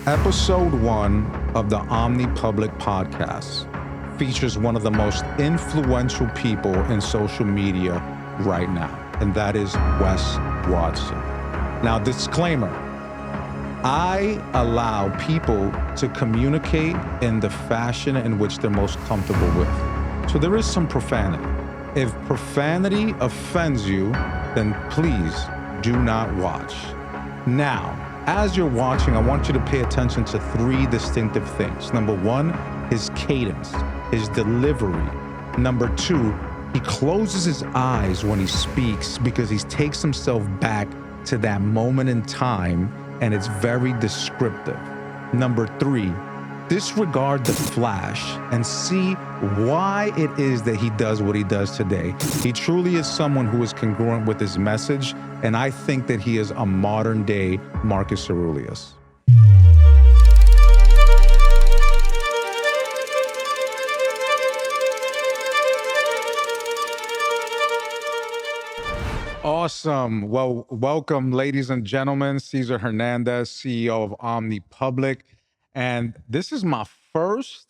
Episode 1 of the Omni Public Podcast features one of the most influential people in social media right now, and that is Wes Watson. Now, disclaimer, I allow people to communicate in the fashion in which they're most comfortable with. So there is some profanity. If profanity offends you, then please do not watch. Now, as you're watching, I want you to pay attention to 3 distinctive things. Number 1, his cadence, his delivery. Number 2, he closes his eyes when he speaks because he takes himself back to that moment in time, and it's very descriptive. Number 3, disregard the flash and see why it is that he does what he does today. He truly is someone who is congruent with his message, and I think that he is a modern day Marcus Aurelius. Awesome. Well, welcome, ladies and gentlemen. Cesar Hernandez, CEO of Omni Public. And this is my first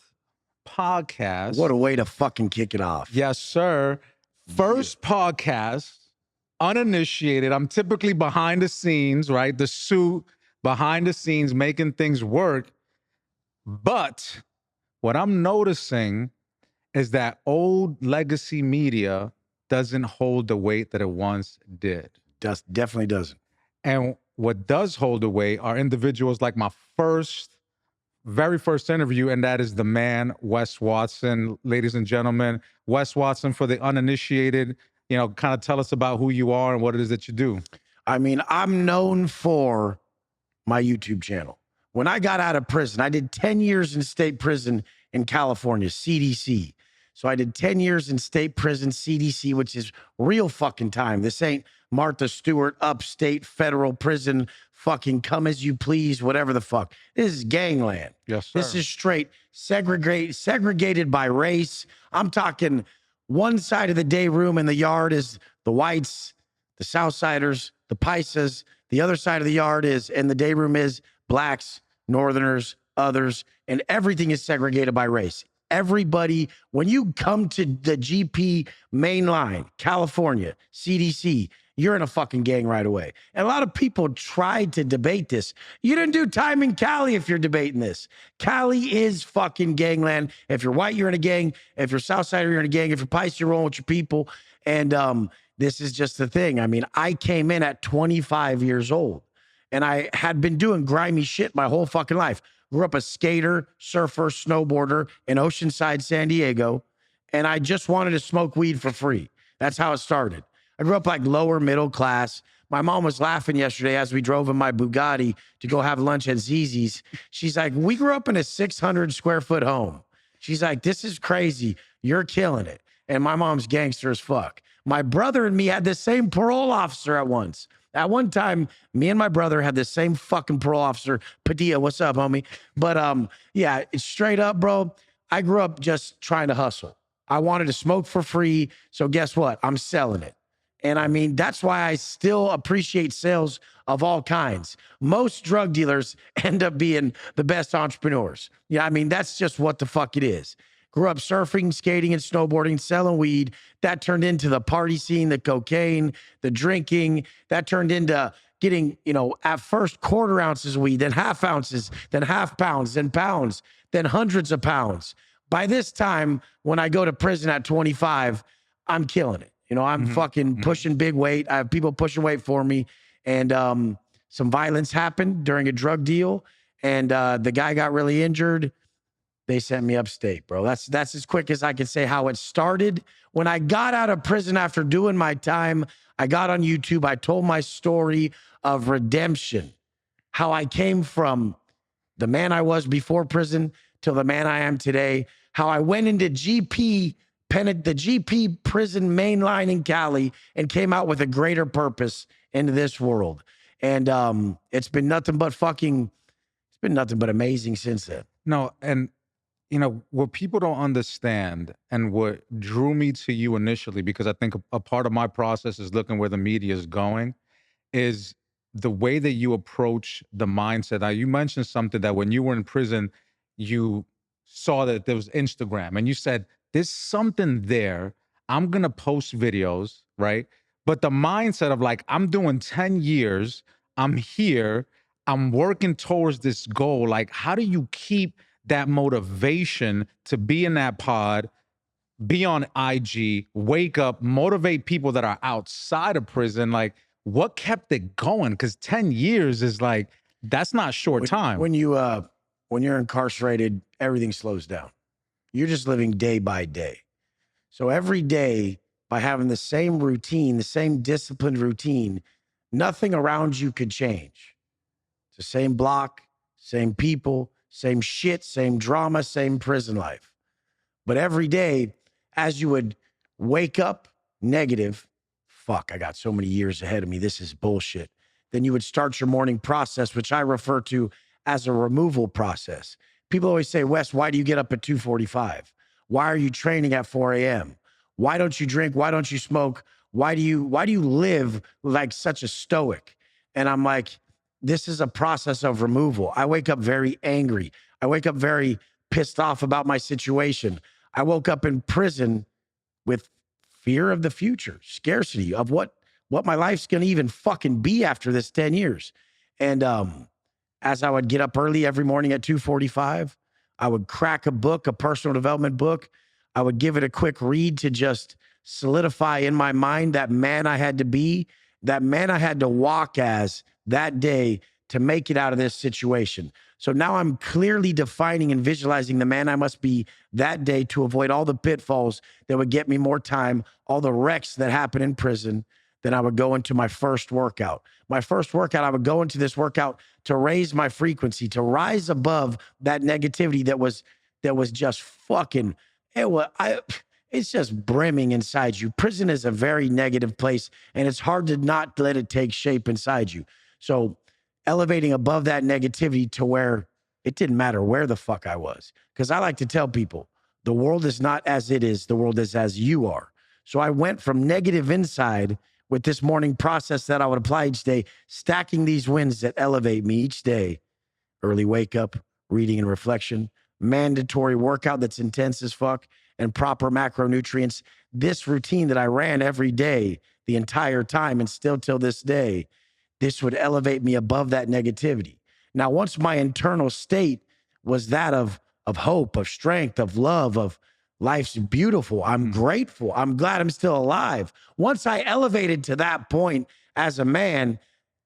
podcast. What a way to fucking kick it off. Yes, sir. First podcast, uninitiated. I'm typically behind the scenes, right? The suit, behind the scenes, making things work. But what I'm noticing is that old legacy media doesn't hold the weight that it once did. Definitely doesn't. And what does hold the weight are individuals like my very first interview, and that is the man, Wes Watson. Ladies and gentlemen, Wes Watson, for the uninitiated, kind of tell us about who you are and what it is that you do. I mean, I'm known for my YouTube channel. When I got out of prison, I did 10 years in state prison in California, CDC. So I did 10 years in state prison, CDC, which is real fucking time. This ain't Martha Stewart upstate federal prison, fucking come as you please, whatever the fuck. This is gangland. Yes, sir. This is straight segregated by race. I'm talking one side of the day room in the yard is the whites, the Southsiders, the Paisas. The other side of the yard in the day room is blacks, northerners, others, and everything is segregated by race. Everybody, when you come to the GP main line, California, CDC, you're in a fucking gang right away. And a lot of people tried to debate this. You didn't do time in Cali if you're debating this. Cali is fucking gangland. If you're white, you're in a gang. If you're Southsider, you're in a gang. If you're Pice, you're rolling with your people. And this is just the thing. I mean, I came in at 25 years old, and I had been doing grimy shit my whole fucking life. Grew up a skater, surfer, snowboarder in Oceanside, San Diego, and I just wanted to smoke weed for free. That's how it started. I grew up like lower middle class. My mom was laughing yesterday as we drove in my Bugatti to go have lunch at Zizi's. She's like, we grew up in a 600 square foot home. She's like, this is crazy. You're killing it. And my mom's gangster as fuck. My brother and me had the same parole officer at once. At one time, me and my brother had the same fucking parole officer. Padilla, what's up, homie? But yeah, it's straight up, bro. I grew up just trying to hustle. I wanted to smoke for free. So guess what? I'm selling it. And I mean, that's why I still appreciate sales of all kinds. Most drug dealers end up being the best entrepreneurs. Yeah, I mean, that's just what the fuck it is. Grew up surfing, skating, and snowboarding, selling weed. That turned into the party scene, the cocaine, the drinking. That turned into getting, at first quarter ounces of weed, then half ounces, then half pounds, then pounds, then hundreds of pounds. By this time, when I go to prison at 25, I'm killing it. I'm fucking pushing big weight. I have people pushing weight for me. And some violence happened during a drug deal. And the guy got really injured. They sent me upstate, bro. That's as quick as I can say how it started. When I got out of prison after doing my time, I got on YouTube. I told my story of redemption, how I came from the man I was before prison to the man I am today, how I went into the GP prison main line in Cali and came out with a greater purpose into this world. And it's been nothing but amazing since then. No, and what people don't understand and what drew me to you initially, because I think a part of my process is looking where the media is going, is the way that you approach the mindset. Now, you mentioned something that when you were in prison, you saw that there was Instagram and you said, there's something there. I'm going to post videos, right? But the mindset of like, I'm doing 10 years, I'm here, I'm working towards this goal. Like, how do you keep that motivation to be in that pod, be on IG, wake up, motivate people that are outside of prison? Like, what kept it going? Because 10 years is like, that's not short time. When you're incarcerated, everything slows down. You're just living day by day. So every day, by having the same routine, the same disciplined routine, nothing around you could change. It's the same block, same people, same shit, same drama, same prison life. But every day, as you would wake up negative, fuck, I got so many years ahead of me, this is bullshit. Then you would start your morning process, which I refer to as a removal process. People always say, Wes, why do you get up at 2:45? Why are you training at 4 a.m.? Why don't you drink? Why don't you smoke? Why do you live like such a stoic? And I'm like, this is a process of removal. I wake up very angry. I wake up very pissed off about my situation. I woke up in prison with fear of the future, scarcity of what my life's going to even fucking be after this 10 years. And as I would get up early every morning at 2:45, I would crack a book, a personal development book. I would give it a quick read to just solidify in my mind that man I had to be, that man I had to walk as that day to make it out of this situation. So now I'm clearly defining and visualizing the man I must be that day to avoid all the pitfalls that would get me more time, all the wrecks that happen in prison. Then I would go into my first workout. My first workout, I would go into this workout to raise my frequency, to rise above that negativity that was just fucking, it's just brimming inside you. Prison is a very negative place, and it's hard to not let it take shape inside you. So elevating above that negativity to where it didn't matter where the fuck I was. Because I like to tell people, the world is not as it is, the world is as you are. So I went from negative inside with this morning process that I would apply each day, stacking these wins that elevate me each day. Early wake up, reading and reflection, mandatory workout that's intense as fuck, and proper macronutrients. This routine that I ran every day, the entire time, and still till this day, this would elevate me above that negativity. Now, once my internal state was that of hope, of strength, of love, of life's beautiful, I'm grateful, I'm glad I'm still alive. Once I elevated to that point as a man,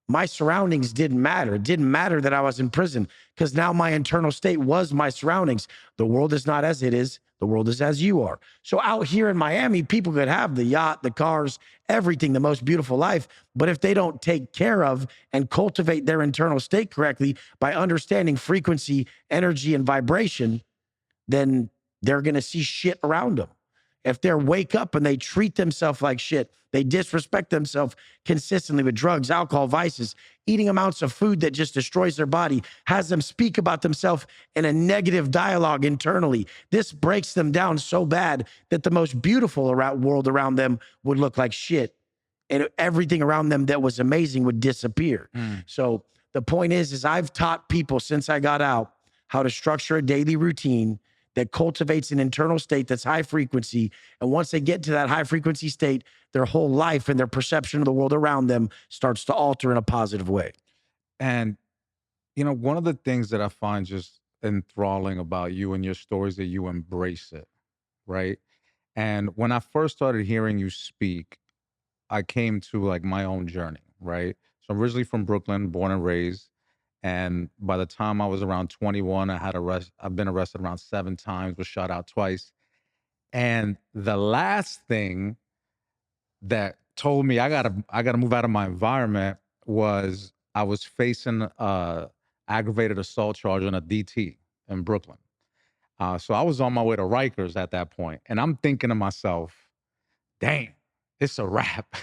my surroundings didn't matter. It didn't matter that I was in prison because now my internal state was my surroundings. The world is not as it is. The world is as you are. So out here in Miami, people could have the yacht, the cars, everything, the most beautiful life. But if they don't take care of and cultivate their internal state correctly by understanding frequency, energy, and vibration, then they're going to see shit around them. If they wake up and they treat themselves like shit, they disrespect themselves consistently with drugs, alcohol, vices, eating amounts of food that just destroys their body, has them speak about themselves in a negative dialogue internally. This breaks them down so bad that the most beautiful world around them would look like shit. And everything around them that was amazing would disappear. So the point is I've taught people since I got out how to structure a daily routine that cultivates an internal state that's high frequency. And once they get to that high frequency state, their whole life and their perception of the world around them starts to alter in a positive way. And, you know, one of the things that I find just enthralling about you and your stories that you embrace it, right? And when I first started hearing you speak, I came to like my own journey, right? So I'm originally from Brooklyn, born and raised. And by the time I was around 21, I've been arrested around 7 times, was shot out twice. And the last thing that told me I gotta move out of my environment was I was facing aggravated assault charge on a DT in Brooklyn. So I was on my way to Rikers at that point, and I'm thinking to myself, dang, it's a wrap.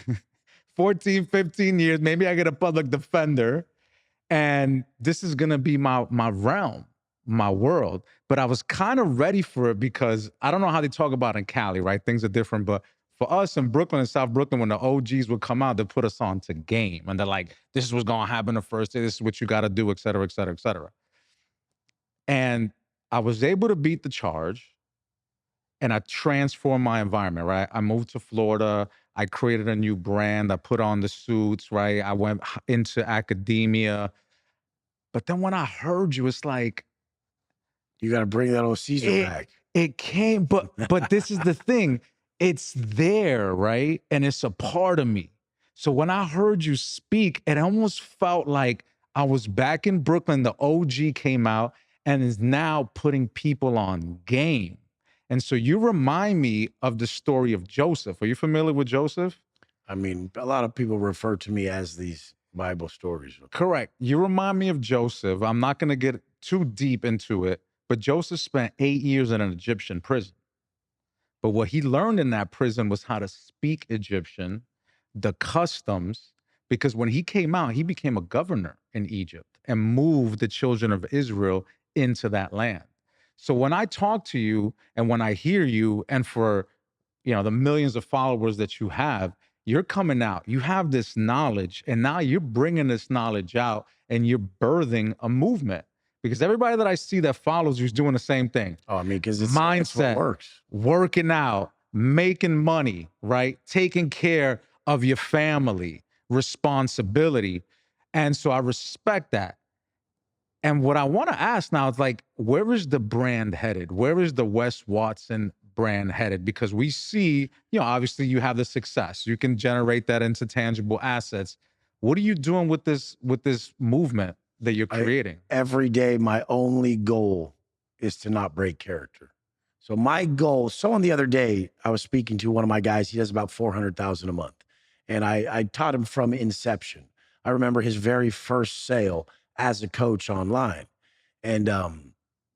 14, 15 years, maybe I get a public defender, and this is gonna be my realm, my world. But I was kind of ready for it because I don't know how they talk about in Cali, right? Things are different, but for us in Brooklyn and South Brooklyn, when the OGs would come out, they put us on to game. And they're like, this is what's going to happen the first day. This is what you got to do, et cetera, et cetera, et cetera. And I was able to beat the charge. And I transformed my environment, right? I moved to Florida. I created a new brand. I put on the suits, right? I went into academia. But then when I heard you, it's like, you got to bring that old Cesar back. It came, but this is the thing. It's there, right? And it's a part of me. So when I heard you speak, it almost felt like I was back in Brooklyn. The OG came out and is now putting people on game. And so you remind me of the story of Joseph. Are you familiar with Joseph? I mean, a lot of people refer to me as these Bible stories. Correct. You remind me of Joseph. I'm not going to get too deep into it, but Joseph spent 8 years in an Egyptian prison. But what he learned in that prison was how to speak Egyptian, the customs, because when he came out, he became a governor in Egypt and moved the children of Israel into that land. So when I talk to you and when I hear you, and for, the millions of followers that you have, you're coming out, you have this knowledge, and now you're bringing this knowledge out and you're birthing a movement, because everybody that I see that follows you is doing the same thing. Oh, I mean, because it's mindset, what works. Working out, making money, right? Taking care of your family, responsibility. And so I respect that. And what I want to ask now is, like, where is the brand headed? Where is the Wes Watson brand headed? Because we see, obviously you have the success. You can generate that into tangible assets. What are you doing with this movement that you're creating? Every day, my only goal is to not break character. So my goal, someone the other day, I was speaking to one of my guys. He does about $400,000 a month. And I taught him from inception. I remember his very first sale as a coach online. And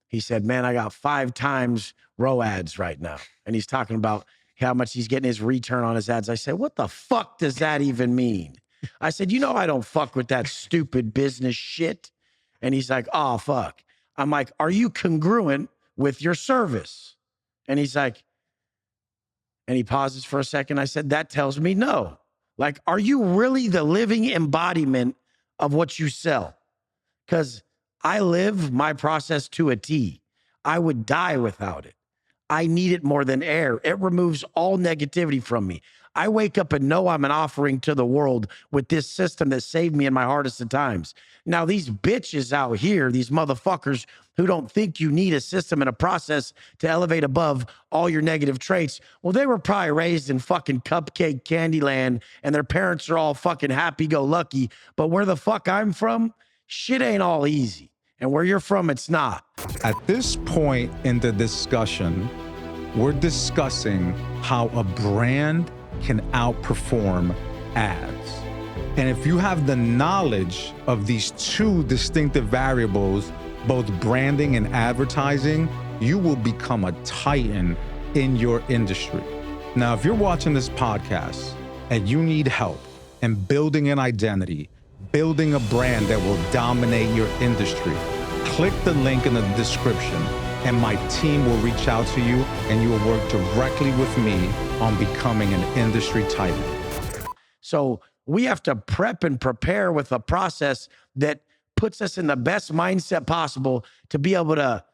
he said, man, I got 5 times ROAS right now. And he's talking about how much he's getting his return on his ads. I said, what the fuck does that even mean? I said, I don't fuck with that stupid business shit. And he's like, oh, fuck. I'm like, are you congruent with your service? And he's like, and he pauses for a second. I said, that tells me no. Like, are you really the living embodiment of what you sell? Because I live my process to a T. I would die without it. I need it more than air. It removes all negativity from me. I wake up and know I'm an offering to the world with this system that saved me in my hardest of times. Now, these bitches out here, these motherfuckers who don't think you need a system and a process to elevate above all your negative traits, well, they were probably raised in fucking cupcake candy land and their parents are all fucking happy-go-lucky. But where the fuck I'm from, shit ain't all easy. And where you're from, it's not. At this point in the discussion, we're discussing how a brand can outperform ads. And if you have the knowledge of these two distinctive variables, both branding and advertising, you will become a titan in your industry. Now, if you're watching this podcast and you need help in building an identity, building a brand that will dominate your industry, click the link in the description and my team will reach out to you and you will work directly with me on becoming an industry titan. So we have to prep and prepare with a process that puts us in the best mindset possible to be able to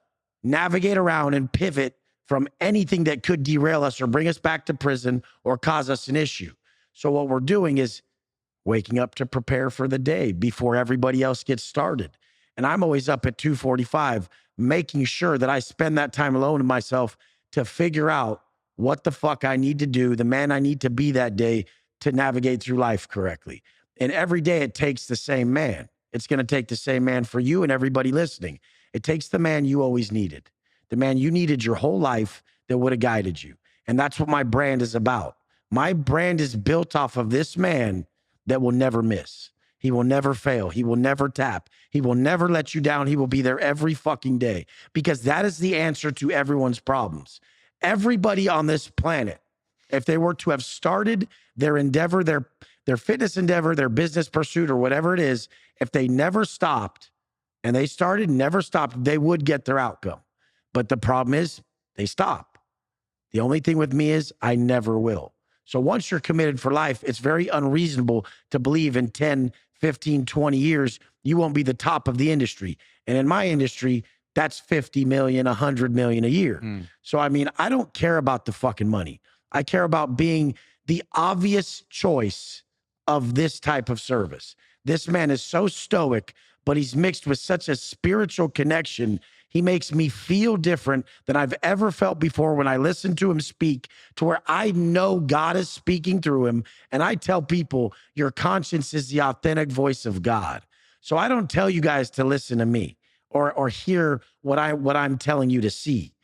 navigate around and pivot from anything that could derail us or bring us back to prison or cause us an issue. So what we're doing is waking up to prepare for the day before everybody else gets started. And I'm always up at 2:45, making sure that I spend that time alone with myself to figure out what the fuck I need to do, the man I need to be that day to navigate through life correctly. And every day it takes the same man. It's going to take the same man for you and everybody listening. It takes the man you always needed, the man you needed your whole life that would have guided you. And that's what my brand is about. My brand is built off of this man that will never miss. He will never fail. He will never tap. He will never let you down. He will be there every fucking day, because that is the answer to everyone's problems. Everybody on this planet, if they were to have started their endeavor, their fitness endeavor, their business pursuit, or whatever it is, if they never stopped and they started and never stopped, they would get their outcome. But the problem is they stop. The only thing with me is I never will. So once you're committed for life, it's very unreasonable to believe in 10, 15, 20 years, you won't be the top of the industry. And in my industry, that's 50 million, 100 million a year. So, I mean, I don't care about the fucking money. I care about being the obvious choice of this type of service. This man is so stoic, but he's mixed with such a spiritual connection. He makes me feel different than I've ever felt before when I listen to him speak, to where I know God is speaking through him. And I tell people, your conscience is the authentic voice of God. So I don't tell you guys to listen to me or hear what I'm telling you to see.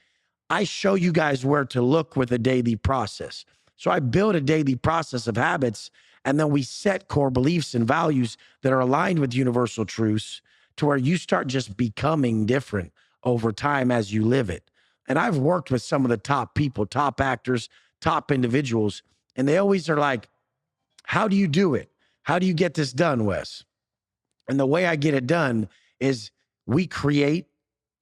I show you guys where to look with a daily process. So I build a daily process of habits, and then we set core beliefs and values that are aligned with universal truths to where you start just becoming different over time as you live it. And I've worked with some of the top people, top actors, top individuals, and they always are like, how do you do it? How do you get this done, Wes? And the way I get it done is we create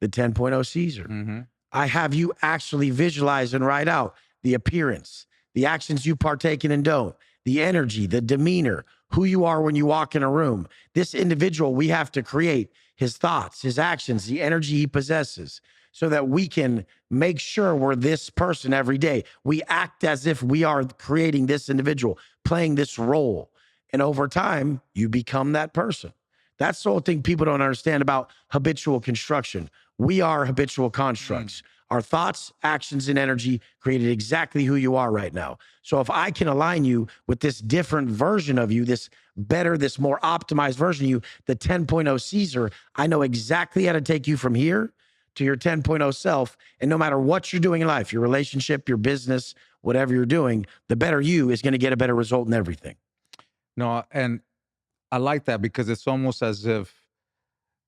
the 10.0 Cesar. I have you actually visualize and write out the appearance, the actions you partake in and don't, the energy, the demeanor, who you are when you walk in a room. This individual, we have to create his thoughts, his actions, the energy he possesses, so that we can make sure we're this person every day. We act as if we are creating this individual, playing this role. And over time, you become that person. That's the whole thing people don't understand about habitual construction. We are habitual constructs. Our thoughts, actions, and energy created exactly who you are right now. So if I can align you with this different version of you, this better, this more optimized version of you, the 10.0 Cesar, I know exactly how to take you from here to your 10.0 self. And no matter what you're doing in life, your relationship, your business, whatever you're doing, the better you is going to get a better result in everything. No, and I like that because it's almost as if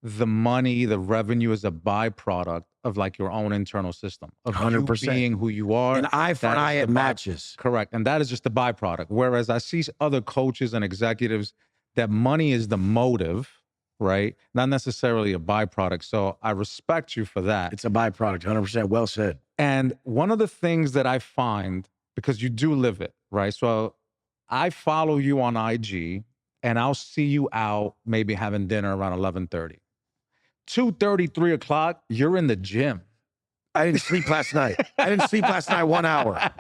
the money, the revenue is a byproduct of like your own internal system of 100%. You being who you are. And eye for an eye, it matches. Correct. And that is just the byproduct. Whereas I see other coaches and executives that money is the motive, right? Not necessarily a byproduct. So I respect you for that. It's a byproduct, 100%. Well said. And one of the things that I find, because you do live it, right? So I follow you on IG and I'll see you out maybe having dinner around 11:30. 2:30, 3 o'clock, you're in the gym. I didn't sleep last night. I didn't sleep last night 1 hour.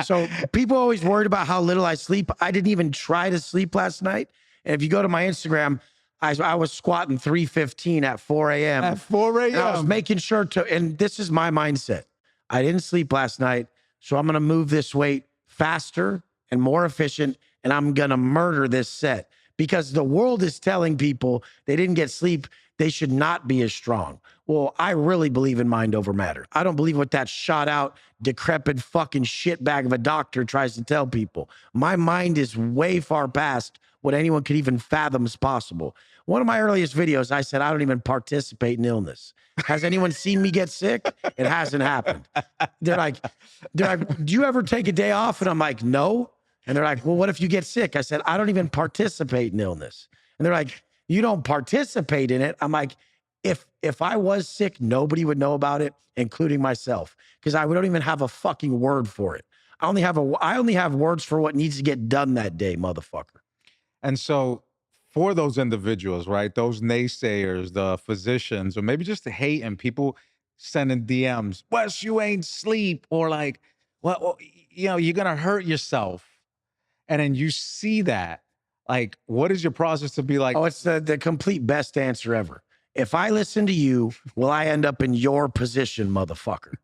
So people always worried about how little I sleep. I didn't even try to sleep last night. And if you go to my Instagram, I was squatting 315 at 4 a.m. At 4 a.m. And I was making sure to, and this is my mindset. I didn't sleep last night, so I'm going to move this weight faster and more efficient, and I'm going to murder this set. Because the world is telling people they didn't get sleep, they should not be as strong. Well, I really believe in mind over matter. I don't believe what that shot out, decrepit fucking shitbag of a doctor tries to tell people. My mind is way far past what anyone could even fathom is possible. One of my earliest videos, I said, I don't even participate in illness. Has anyone seen me get sick? It hasn't happened. They're like, do you ever take a day off? And I'm like, no. And they're like, well, what if you get sick? I said, I don't even participate in illness. And they're like, you don't participate in it. I'm like, if I was sick, nobody would know about it, including myself, because I don't even have a fucking word for it. I only have words for what needs to get done that day, motherfucker. And so for those individuals, right, those naysayers, the physicians, or maybe just the hate and people sending DMs, Wes, you ain't sleep, or like, well, you know, you're going to hurt yourself. And then you see that, like, what is your process to be like? Oh, it's the complete best answer ever. If I listen to you, will I end up in your position, motherfucker?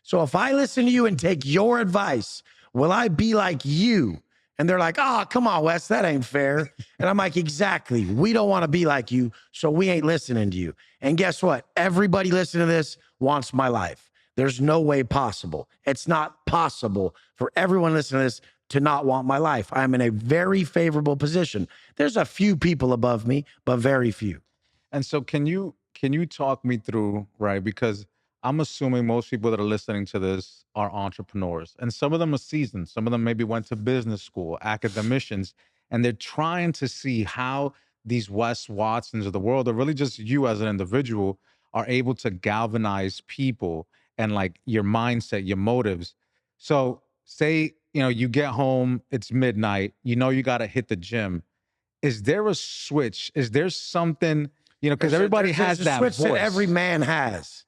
So if I listen to you and take your advice, will I be like you? And they're like, oh, come on, Wes, that ain't fair. And I'm like, exactly. We don't want to be like you, so we ain't listening to you. And guess what? Everybody listening to this wants my life. There's no way possible. It's not possible for everyone listening to this to not want my life. I'm in a very favorable position. There's a few people above me, but very few. And so can you talk me through, right? Because I'm assuming most people that are listening to this are entrepreneurs, and some of them are seasoned. Some of them maybe went to business school, academicians, and they're trying to see how these Wes Watsons of the world, or really just you as an individual, are able to galvanize people and like your mindset, your motives. So say you get home, it's midnight, you got to hit the gym. Is there a switch? Is there something, because everybody has that switch voice that every man has.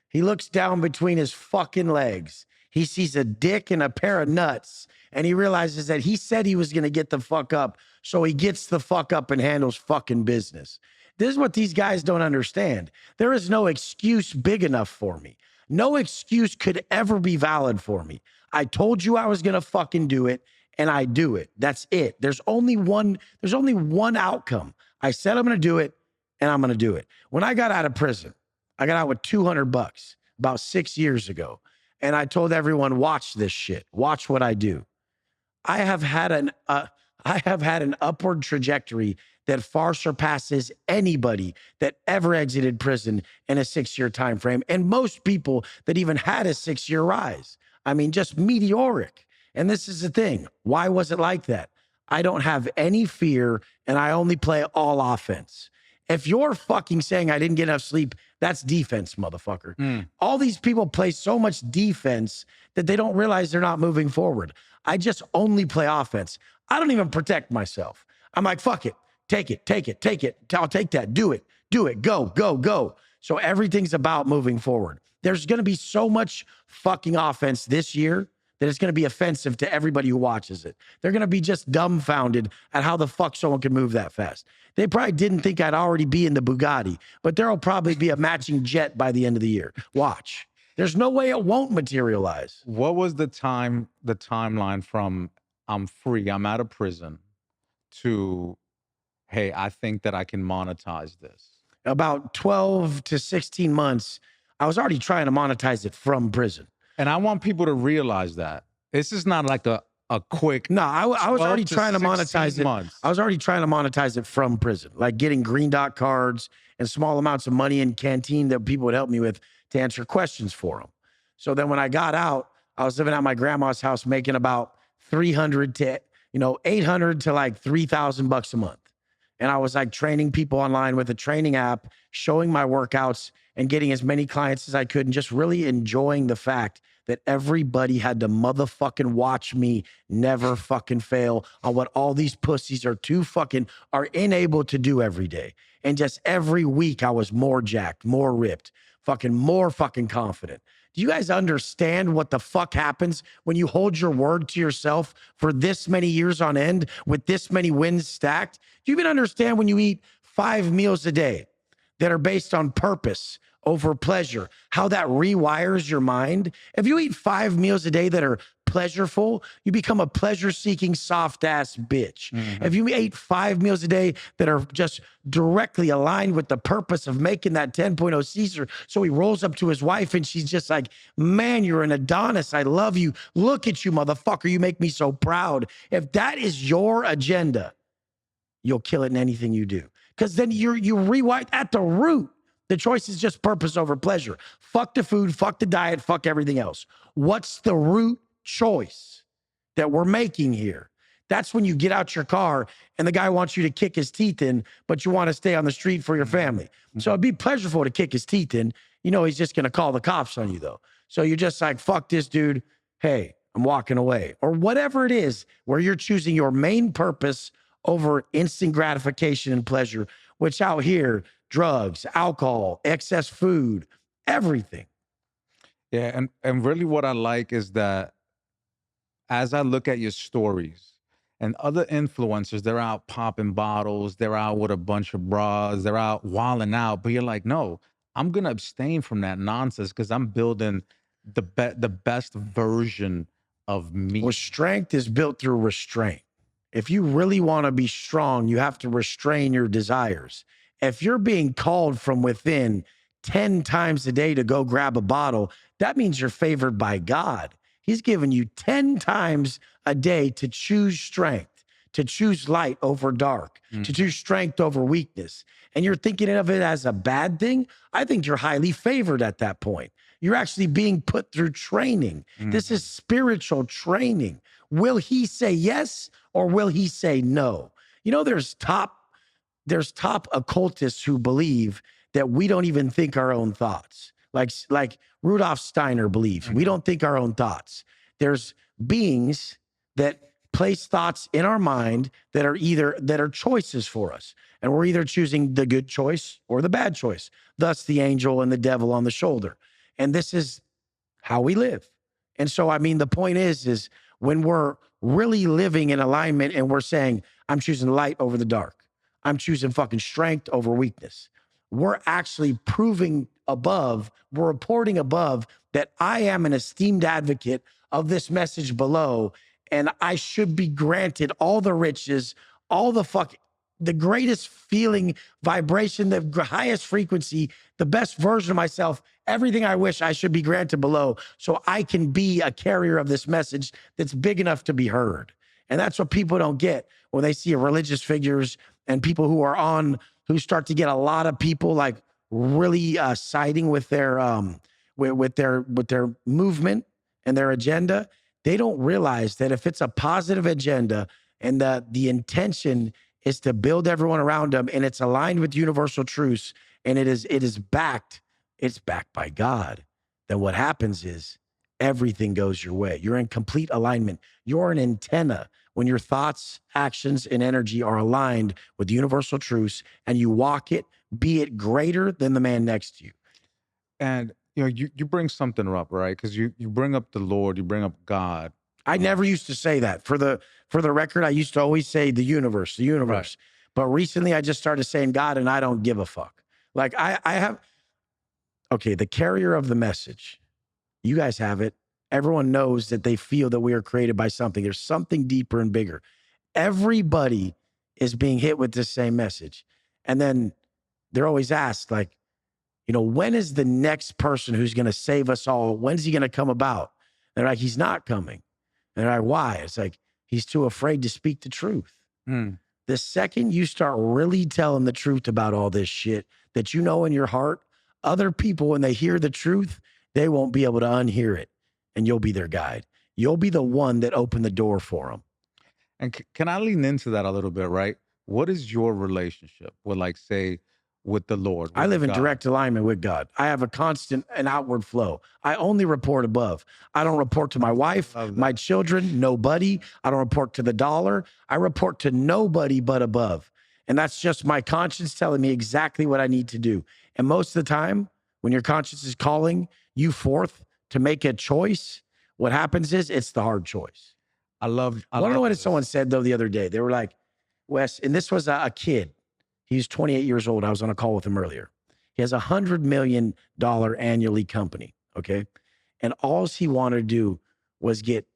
He looks down between his fucking legs. He sees a dick and a pair of nuts, and he realizes that he said he was going to get the fuck up, so he gets the fuck up and handles fucking business. This is what these guys don't understand. There is no excuse big enough for me. No excuse could ever be valid for me. I told you I was going to fucking do it, and I do it. That's it. There's only one outcome. I said I'm going to do it, and I'm going to do it. When I got out of prison, I got out with $200 about 6 years ago. And I told everyone, watch this shit. Watch what I do. I have had an upward trajectory that far surpasses anybody that ever exited prison in a 6-year time frame. And most people that even had a 6-year rise. I mean, just meteoric. And this is the thing. Why was it like that? I don't have any fear, and I only play all offense. If you're fucking saying I didn't get enough sleep, that's defense, motherfucker. All these people play so much defense that they don't realize they're not moving forward. I just only play offense. I don't even protect myself. I'm like, fuck it. Take it. I'll take that. Do it. Go. So everything's about moving forward. There's going to be so much fucking offense this year that it's going to be offensive to everybody who watches it. They're going to be just dumbfounded at how the fuck someone can move that fast. They probably didn't think I'd already be in the Bugatti, but there'll probably be a matching jet by the end of the year. Watch. There's no way it won't materialize. What was the timeline from I'm free, I'm out of prison, to, hey, I think that I can monetize this? About 12 to 16 months, I was already trying to monetize it from prison. And I want people to realize that. This is not like a quick. No, I was already trying to monetize it. I was already trying to monetize it from prison, like getting green dot cards and small amounts of money in canteen that people would help me with to answer questions for them. So then when I got out, I was living at my grandma's house making about 300 to, 800 to like $3,000 a month. And I was like training people online with a training app, showing my workouts and getting as many clients as I could, and just really enjoying the fact that everybody had to motherfucking watch me never fucking fail on what all these pussies are unable to do every day. And just every week I was more jacked, more ripped, more fucking confident. Do you guys understand what the fuck happens when you hold your word to yourself for this many years on end with this many wins stacked? Do you even understand when you eat 5 meals a day that are based on purpose over pleasure, how that rewires your mind? If you eat 5 meals a day that are pleasureful, you become a pleasure-seeking, soft-ass bitch. Mm-hmm. If you ate 5 meals a day that are just directly aligned with the purpose of making that 10.0 Cesar, so he rolls up to his wife and she's just like, man, you're an Adonis. I love you. Look at you, motherfucker. You make me so proud. If that is your agenda, you'll kill it in anything you do. Because then you rewrite at the root. The choice is just purpose over pleasure. Fuck the food, fuck the diet, fuck everything else. What's the root choice that we're making here? That's when you get out your car and the guy wants you to kick his teeth in, but you want to stay on the street for your family. Mm-hmm. So it'd be pleasurable to kick his teeth in. He's just going to call the cops on you, though. So you're just like, fuck this dude. Hey, I'm walking away. Or whatever it is, where you're choosing your main purpose over instant gratification and pleasure, which out here, drugs, alcohol, excess food, everything. Yeah, and really what I like is that as I look at your stories and other influencers, they're out popping bottles, they're out with a bunch of bras, they're out wilding out, but you're like, no, I'm going to abstain from that nonsense because I'm building the best version of me. Well, strength is built through restraint. If you really want to be strong, you have to restrain your desires. If you're being called from within 10 times a day to go grab a bottle, that means you're favored by God. He's given you 10 times a day to choose strength, to choose light over dark, to choose strength over weakness. And you're thinking of it as a bad thing? I think you're highly favored at that point. You're actually being put through training. This is spiritual training. Will he say yes or will he say no? There's top occultists who believe that we don't even think our own thoughts. Like Rudolf Steiner believes, we don't think our own thoughts. There's beings that place thoughts in our mind that are choices for us. And we're either choosing the good choice or the bad choice. Thus the angel and the devil on the shoulder. And this is how we live. And so, I mean, the point is when we're really living in alignment and we're saying, I'm choosing light over the dark, I'm choosing fucking strength over weakness, we're actually proving above, we're reporting above that I am an esteemed advocate of this message below, and I should be granted all the riches, all the greatest feeling, vibration, the highest frequency, the best version of myself, everything I wish I should be granted below, so I can be a carrier of this message that's big enough to be heard. And that's what people don't get when they see religious figures and people who start to get a lot of people like really siding with their with their movement and their agenda. They don't realize that if it's a positive agenda and the intention is to build everyone around them and it's aligned with universal truths and it's backed by God, then what happens is everything goes your way. You're in complete alignment. You're an antenna when your thoughts, actions, and energy are aligned with universal truths and you walk it, be it greater than the man next to you. And you bring something up, right? Because you bring up the Lord, you bring up God. I never used to say that. For the record, I used to always say the universe. Right. But recently I just started saying God, and I don't give a fuck. Like I have, okay, the carrier of the message. You guys have it. Everyone knows that they feel that we are created by something. There's something deeper and bigger. Everybody is being hit with this same message. And then they're always asked, like, when is the next person who's going to save us all? When's he going to come about? And they're like, he's not coming. And they're like, why? It's like, he's too afraid to speak the truth. The second you start really telling the truth about all this shit that you know in your heart, other people, when they hear the truth, they won't be able to unhear it. And you'll be their guide. You'll be the one that opened the door for them. And can I lean into that a little bit, right? What is your relationship with, like, say, with the Lord? I live in direct alignment with God. I have a constant and outward flow. I only report above. I don't report to my wife, my children, nobody. I don't report to the dollar. I report to nobody but above. And that's just my conscience telling me exactly what I need to do. And most of the time, when your conscience is calling you forth to make a choice, what happens is it's the hard choice. I don't know what someone said, though, the other day. They were like, Wes, and this was a kid. He's 28 years old. I was on a call with him earlier. He has $100 million annually company, okay? And all he wanted to do was get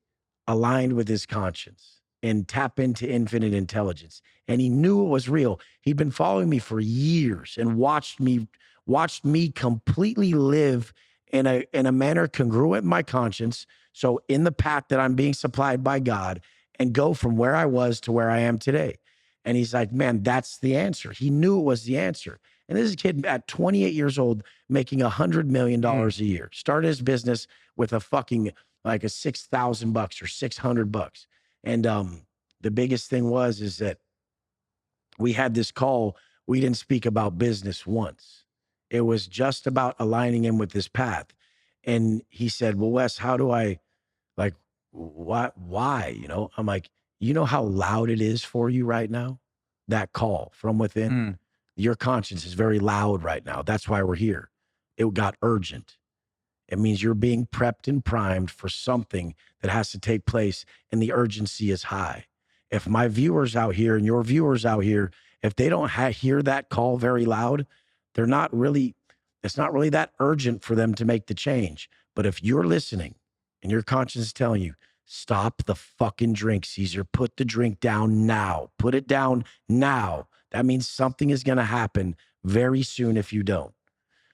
aligned with his conscience and tap into infinite intelligence. And he knew it was real. He'd been following me for years and watched me completely live in a manner congruent with my conscience. So in the path that I'm being supplied by God, and go from where I was to where I am today. And he's like, man, that's the answer. He knew it was the answer. And this is a kid at 28 years old making $100 million a year. Started his business with a fucking like a $6,000 or $600. And the biggest thing is that we had this call. We didn't speak about business once. It was just about aligning him with this path. And he said, well, Wes, how do I, like, why? I'm like, you know how loud it is for you right now? That call from within. Your conscience is very loud right now. That's why we're here. It got urgent. It means you're being prepped and primed for something that has to take place, and the urgency is high. If my viewers out here and your viewers out here, if they don't hear that call very loud, it's not really that urgent for them to make the change. But if you're listening and your conscience is telling you, stop the fucking drink, Cesar. Put the drink down now. Put it down now. That means something is going to happen very soon if you don't.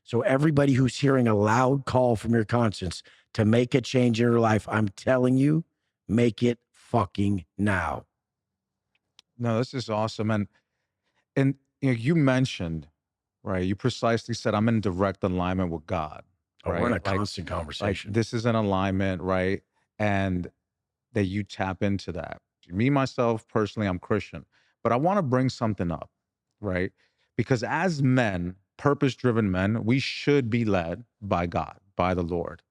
So everybody who's hearing a loud call from your conscience to make a change in your life, I'm telling you, make it fucking now. No, this is awesome. And you mentioned, right, you precisely said, I'm in direct alignment with God. Right? We're in a constant conversation. Like, this is an alignment, right? And that you tap into that. Me, myself, personally, I'm Christian, but I want to bring something up, right? Because as men, purpose-driven men, we should be led by God, by the Lord.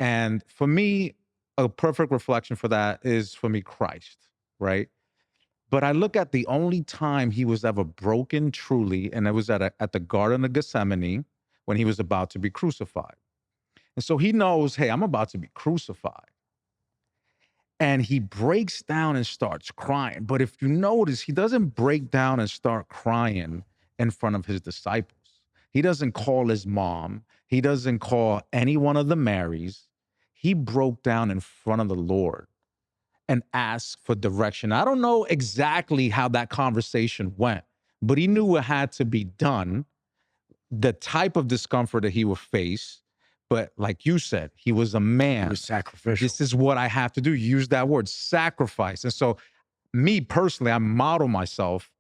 And for me, a perfect reflection for that is for me Christ, right? But I look at the only time he was ever broken truly, and it was at the Garden of Gethsemane when he was about to be crucified. And so he knows, hey, I'm about to be crucified. And he breaks down and starts crying. But if you notice, he doesn't break down and start crying in front of his disciples. He doesn't call his mom. He doesn't call any one of the Marys. He broke down in front of the Lord and asked for direction. I don't know exactly how that conversation went, but he knew it had to be done, the type of discomfort that he would face. But like you said, he was a man. It was sacrificial. This is what I have to do. Use that word, sacrifice. And so me personally, I model myself,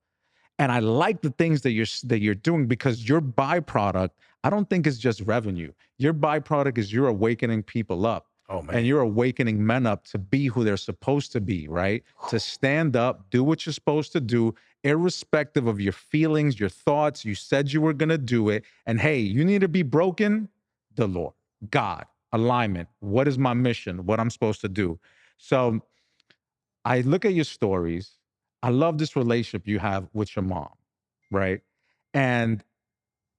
and I like the things that you're doing, because your byproduct, I don't think is just revenue. Your byproduct is you're awakening people up. Oh, man. And you're awakening men up to be who they're supposed to be, right? To stand up, do what you're supposed to do, irrespective of your feelings, your thoughts. You said you were going to do it. And hey, you need to be broken. The Lord, God, alignment. What is my mission? What I'm supposed to do? So I look at your stories. I love this relationship you have with your mom, right? And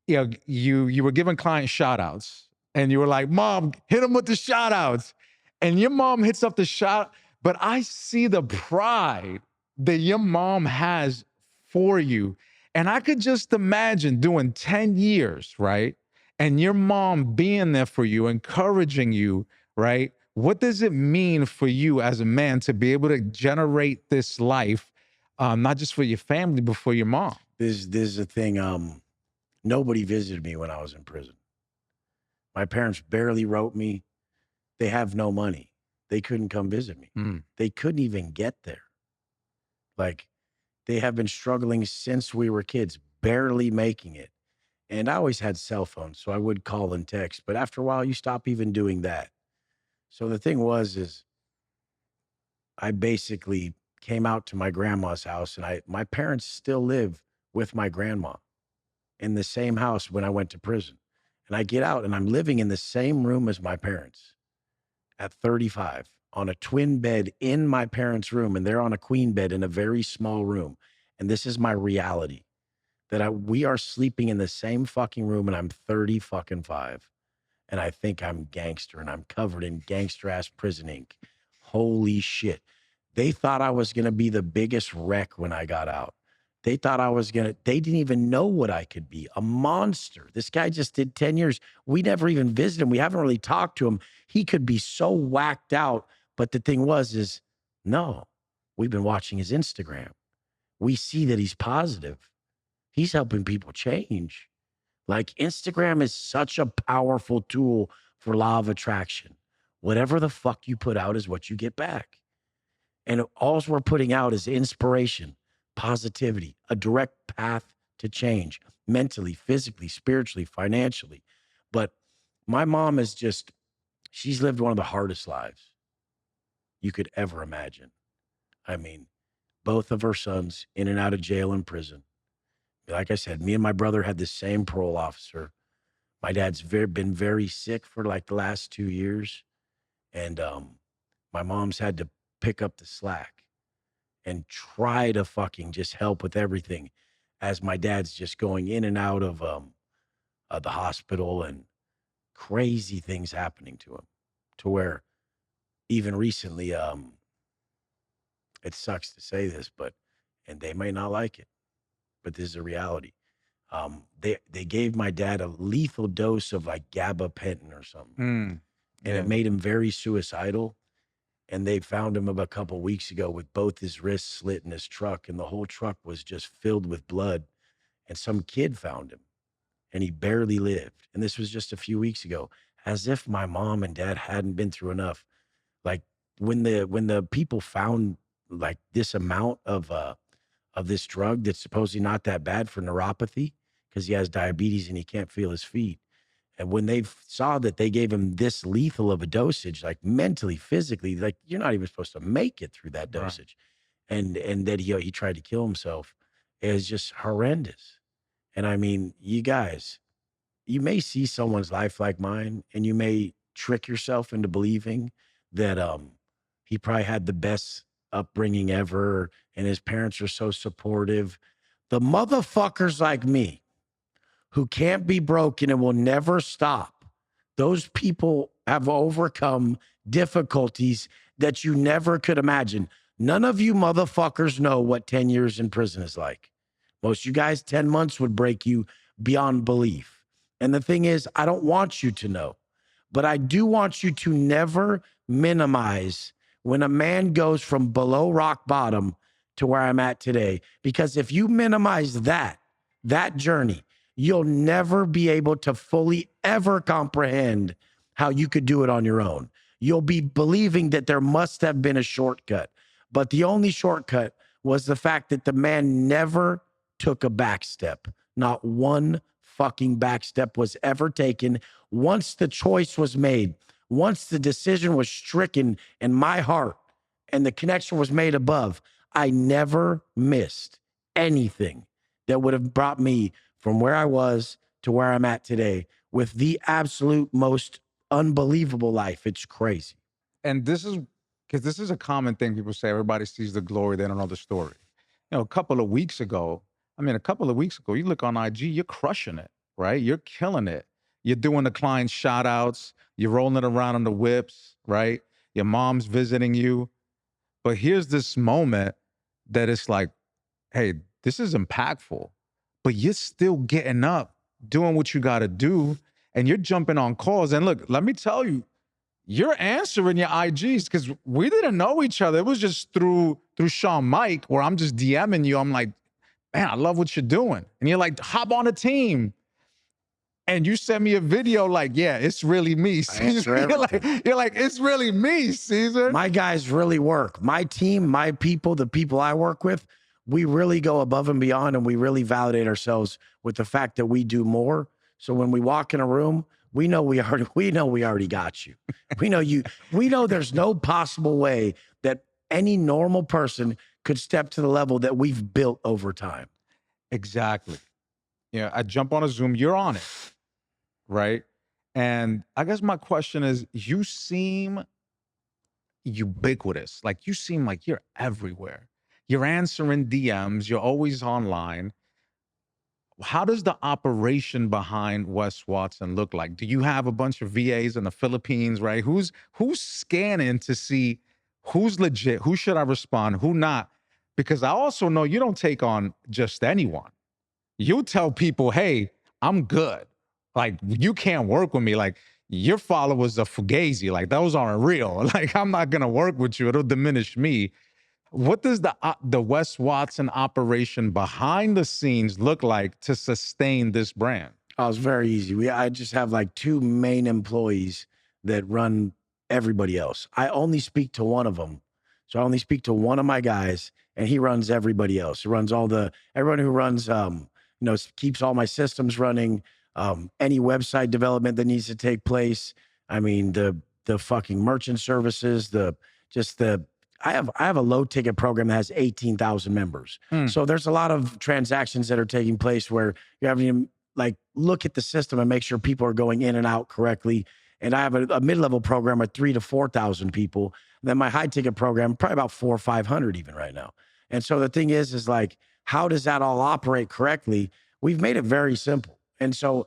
you were giving client shout outs. And you were like, Mom, hit him with the shout outs. And your mom hits up the shot. But I see the pride that your mom has for you. And I could just imagine doing 10 years, right? And your mom being there for you, encouraging you, right? What does it mean for you as a man to be able to generate this life, not just for your family, but for your mom? This is a thing. Nobody visited me when I was in prison. My parents barely wrote me. They have no money. They couldn't come visit me. They couldn't even get there. Like, they have been struggling since we were kids, barely making it. And I always had cell phones, so I would call and text. But after a while, you stop even doing that. So the thing is I basically came out to my grandma's house, and my parents still live with my grandma in the same house when I went to prison. And I get out and I'm living in the same room as my parents at 35 on a twin bed in my parents' room. And they're on a queen bed in a very small room. And this is my reality, that we are sleeping in the same fucking room, and I'm 30 fucking 5. And I think I'm gangster, and I'm covered in gangster ass prison ink. Holy shit. They thought I was going to be the biggest wreck when I got out. They thought they didn't even know what I could be, a monster. This guy just did 10 years. We never even visited him. We haven't really talked to him. He could be so whacked out. But the thing is no, we've been watching his Instagram. We see that he's positive. He's helping people change. Like, Instagram is such a powerful tool for law of attraction. Whatever the fuck you put out is what you get back. And all we're putting out is inspiration, positivity, a direct path to change, mentally, physically, spiritually, financially. But my mom she's lived one of the hardest lives you could ever imagine. I mean, both of her sons in and out of jail and prison. Like I said, me and my brother had the same parole officer. My dad's been very sick for like the last 2 years. And my mom's had to pick up the slack and try to fucking just help with everything, as my dad's just going in and out of the hospital, and crazy things happening to him, to where even recently, it sucks to say this, and they may not like it, but this is a reality. They gave my dad a lethal dose of like gabapentin or something, and it made him very suicidal. And they found him about a couple of weeks ago with both his wrists slit in his truck, and the whole truck was just filled with blood. And some kid found him, and he barely lived. And this was just a few weeks ago, as if my mom and dad hadn't been through enough. Like, when the people found like this amount of this drug that's supposedly not that bad for neuropathy, because he has diabetes and he can't feel his feet. And when they saw that they gave him this lethal of a dosage, like mentally, physically, like, you're not even supposed to make it through that dosage. Right. And that he tried to kill himself, is just horrendous. And I mean, you guys, you may see someone's life like mine, and you may trick yourself into believing that He probably had the best upbringing ever, and his parents are so supportive. The motherfuckers like me who can't be broken and will never stop, those people have overcome difficulties that you never could imagine. None of you motherfuckers know what 10 years in prison is like. Most of you guys, 10 months would break you beyond belief. And the thing is, I don't want you to know, but I do want you to never minimize when a man goes from below rock bottom to where I'm at today. Because if you minimize that journey, you'll never be able to fully ever comprehend how you could do it on your own. You'll be believing that there must have been a shortcut, but the only shortcut was the fact that the man never took a back step. Not one fucking back step was ever taken. Once the choice was made, once the decision was stricken in my heart and the connection was made above, I never missed anything that would have brought me from where I was to where I'm at today with the absolute most unbelievable life. It's crazy. And this is because this is a common thing. People say everybody sees the glory, they don't know the story. A couple of weeks ago, you look on IG, you're crushing it, right? You're killing it. You're doing the client shout outs. You're rolling it around on the whips, right? Your mom's visiting you. But here's this moment that it's like, hey, this is impactful, but you're still getting up, doing what you got to do, and you're jumping on calls. And look, let me tell you, you're answering your IGs because we didn't know each other. It was just through Sean Mike, where I'm just DMing you. I'm like, man, I love what you're doing. And you're like, hop on a team. And you send me a video like, yeah, it's really me, Cesar. You're like, it's really me, Cesar. My guys really work. My team, my people, the people I work with, we really go above and beyond, and we really validate ourselves with the fact that we do more. So when we walk in a room, we know we already got you. We know there's no possible way that any normal person could step to the level that we've built over time. Exactly. Yeah, I jump on a Zoom, you're on it, right? And I guess my question is, you seem ubiquitous. Like, you seem like you're everywhere. You're answering DMs, you're always online. How does the operation behind Wes Watson look like? Do you have a bunch of VAs in the Philippines, right? Who's scanning to see who's legit, who should I respond, who not? Because I also know you don't take on just anyone. You tell people, hey, I'm good. Like, you can't work with me. Like, your followers are fugazi. Like, those aren't real. Like, I'm not going to work with you. It'll diminish me. What does the Wes Watson operation behind the scenes look like to sustain this brand? Oh, it's very easy. I just have like two main employees that run everybody else. I only speak to one of them. So I only speak to one of my guys, and he runs everybody else. He runs everyone who runs, keeps all my systems running, any website development that needs to take place. I mean, the fucking merchant services, I have a low ticket program that has 18,000 members. So there's a lot of transactions that are taking place where you're having to like look at the system and make sure people are going in and out correctly. And I have a mid-level program with 3,000 to 4,000 people. And then my high ticket program, probably about 400 or 500 even right now. And so the thing is like, how does that all operate correctly? We've made it very simple. And so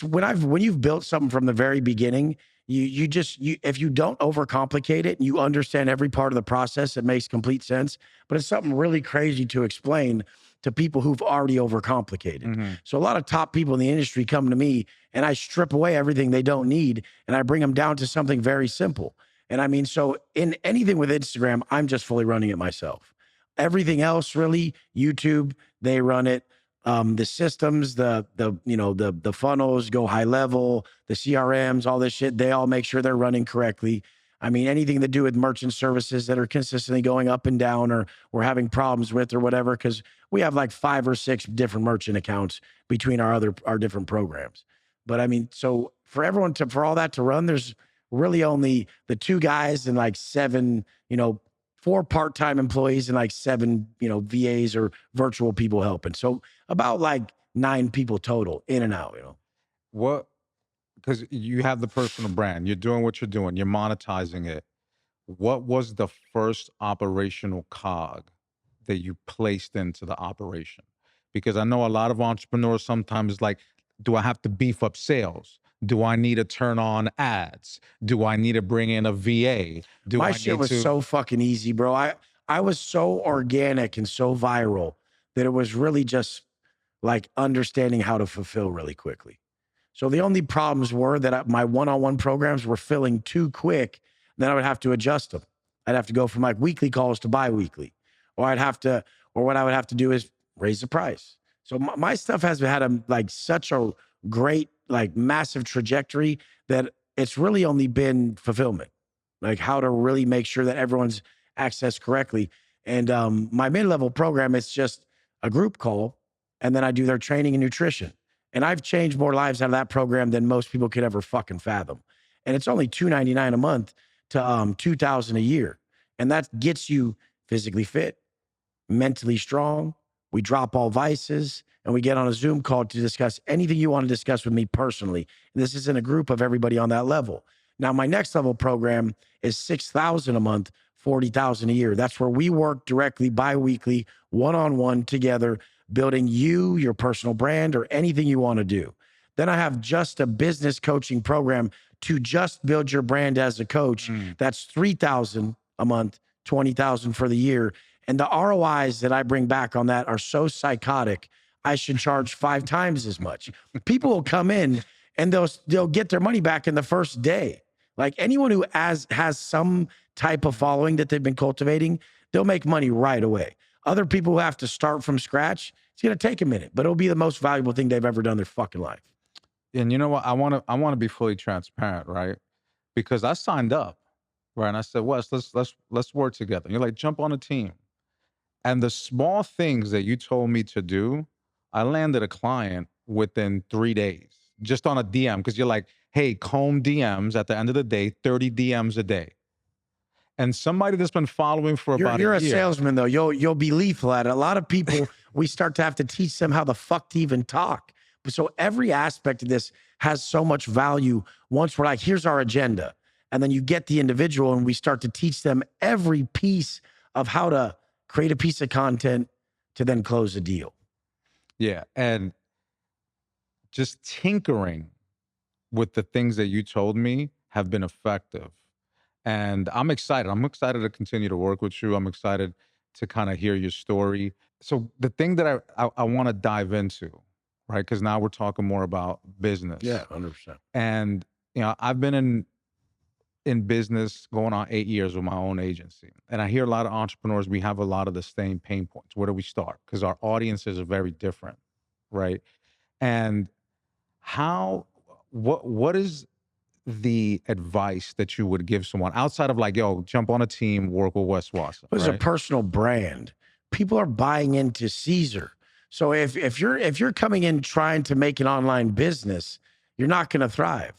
when you've built something from the very beginning, if you don't overcomplicate it and you understand every part of the process, it makes complete sense. But it's something really crazy to explain to people who've already overcomplicated. Mm-hmm. So a lot of top people in the industry come to me and I strip away everything they don't need and I bring them down to something very simple. And I mean, so in anything with Instagram, I'm just fully running it myself. Everything else, really, YouTube, they run it. The systems, the funnels, go high level, the CRMs, all this shit, they all make sure they're running correctly. I mean, anything to do with merchant services that are consistently going up and down or we're having problems with or whatever, because we have like 5 or 6 different merchant accounts between our different programs. But I mean, so for all that to run, there's really only the 2 guys and like 7, 4 part-time employees and like 7, VAs or virtual people helping. So about like 9 people total in and out, What, because you have the personal brand, you're doing what you're doing, you're monetizing it. what was the first operational cog that you placed into the operation? Because I know a lot of entrepreneurs sometimes like, do I have to beef up sales? Do I need to turn on ads? Do I need to bring in a VA? Do My I shit need was to? so fucking easy, bro. I was so organic and so viral that it was really just like understanding how to fulfill really quickly. So the only problems were that my one-on-one programs were filling too quick. Then I would have to adjust them. I'd have to go from like weekly calls to bi-weekly, or what I would have to do is raise the price. So my stuff has had like such a great, like massive trajectory that it's really only been fulfillment, like how to really make sure that everyone's accessed correctly. And my mid-level program, it's just a group call, and then I do their training and nutrition. And I've changed more lives out of that program than most people could ever fucking fathom. And it's only $299 a month to $2,000 a year. And that gets you physically fit, mentally strong. We drop all vices and we get on a Zoom call to discuss anything you want to discuss with me personally. And this is in a group of everybody on that level. Now, my next level program is $6,000 a month, $40,000 a year. That's where we work directly, bi-weekly, one-on-one together, building you, your personal brand, or anything you want to do. Then I have just a business coaching program to just build your brand as a coach. That's $3,000 a month, $20,000 for the year. And the ROIs that I bring back on that are so psychotic, I should charge 5 times as much. People will come in and they'll get their money back in the first day. Like anyone who has some type of following that they've been cultivating, they'll make money right away. Other people who have to start from scratch, it's going to take a minute, but it'll be the most valuable thing they've ever done in their fucking life. And you know what? I want to be fully transparent, right? Because I signed up, right? And I said, Wes, let's work together. And you're like, jump on a team. And the small things that you told me to do, I landed a client within 3 days, just on a DM. Because you're like, hey, comb DMs at the end of the day, 30 DMs a day. And somebody that's been following for about You're a a year. salesman though. You'll be lethal at it. A lot of people, we start to have to teach them how the fuck to even talk. So every aspect of this has so much value once we're like, here's our agenda. And then you get the individual and we start to teach them every piece of how to create a piece of content to then close a deal. Yeah. And just tinkering with the things that you told me have been effective. And I'm excited. I'm excited to continue to work with you. I'm excited to kind of hear your story. So the thing that I want to dive into, right? Because now we're talking more about business. Yeah, 100%. And, you know, I've been in business going on 8 years with my own agency. And I hear a lot of entrepreneurs, we have a lot of the same pain points. Where do we start? Because our audiences are very different, right? And what is the advice that you would give someone outside of like, yo, jump on a team, work with Wes Watson? It's right? a personal brand. People are buying into Cesar. So if you're coming in trying to make an online business, you're not going to thrive.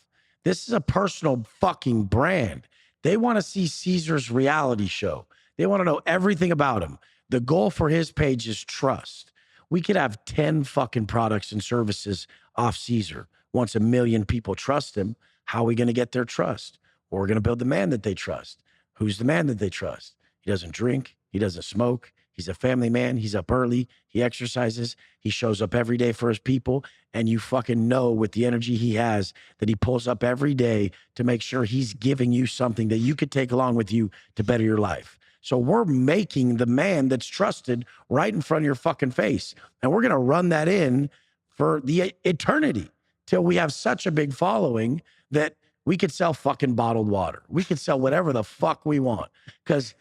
This is a personal fucking brand. They want to see Cesar's reality show. They want to know everything about him. The goal for his page is trust. We could have 10 fucking products and services off Cesar. Once 1 million people trust him, how are we going to get their trust? Well, we're going to build the man that they trust. Who's the man that they trust? He doesn't drink. He doesn't smoke. He's a family man. He's up early. He exercises. He shows up every day for his people. And you fucking know with the energy he has that he pulls up every day to make sure he's giving you something that you could take along with you to better your life. So we're making the man that's trusted right in front of your fucking face. And we're going to run that in for the eternity till we have such a big following that we could sell fucking bottled water. We could sell whatever the fuck we want. Because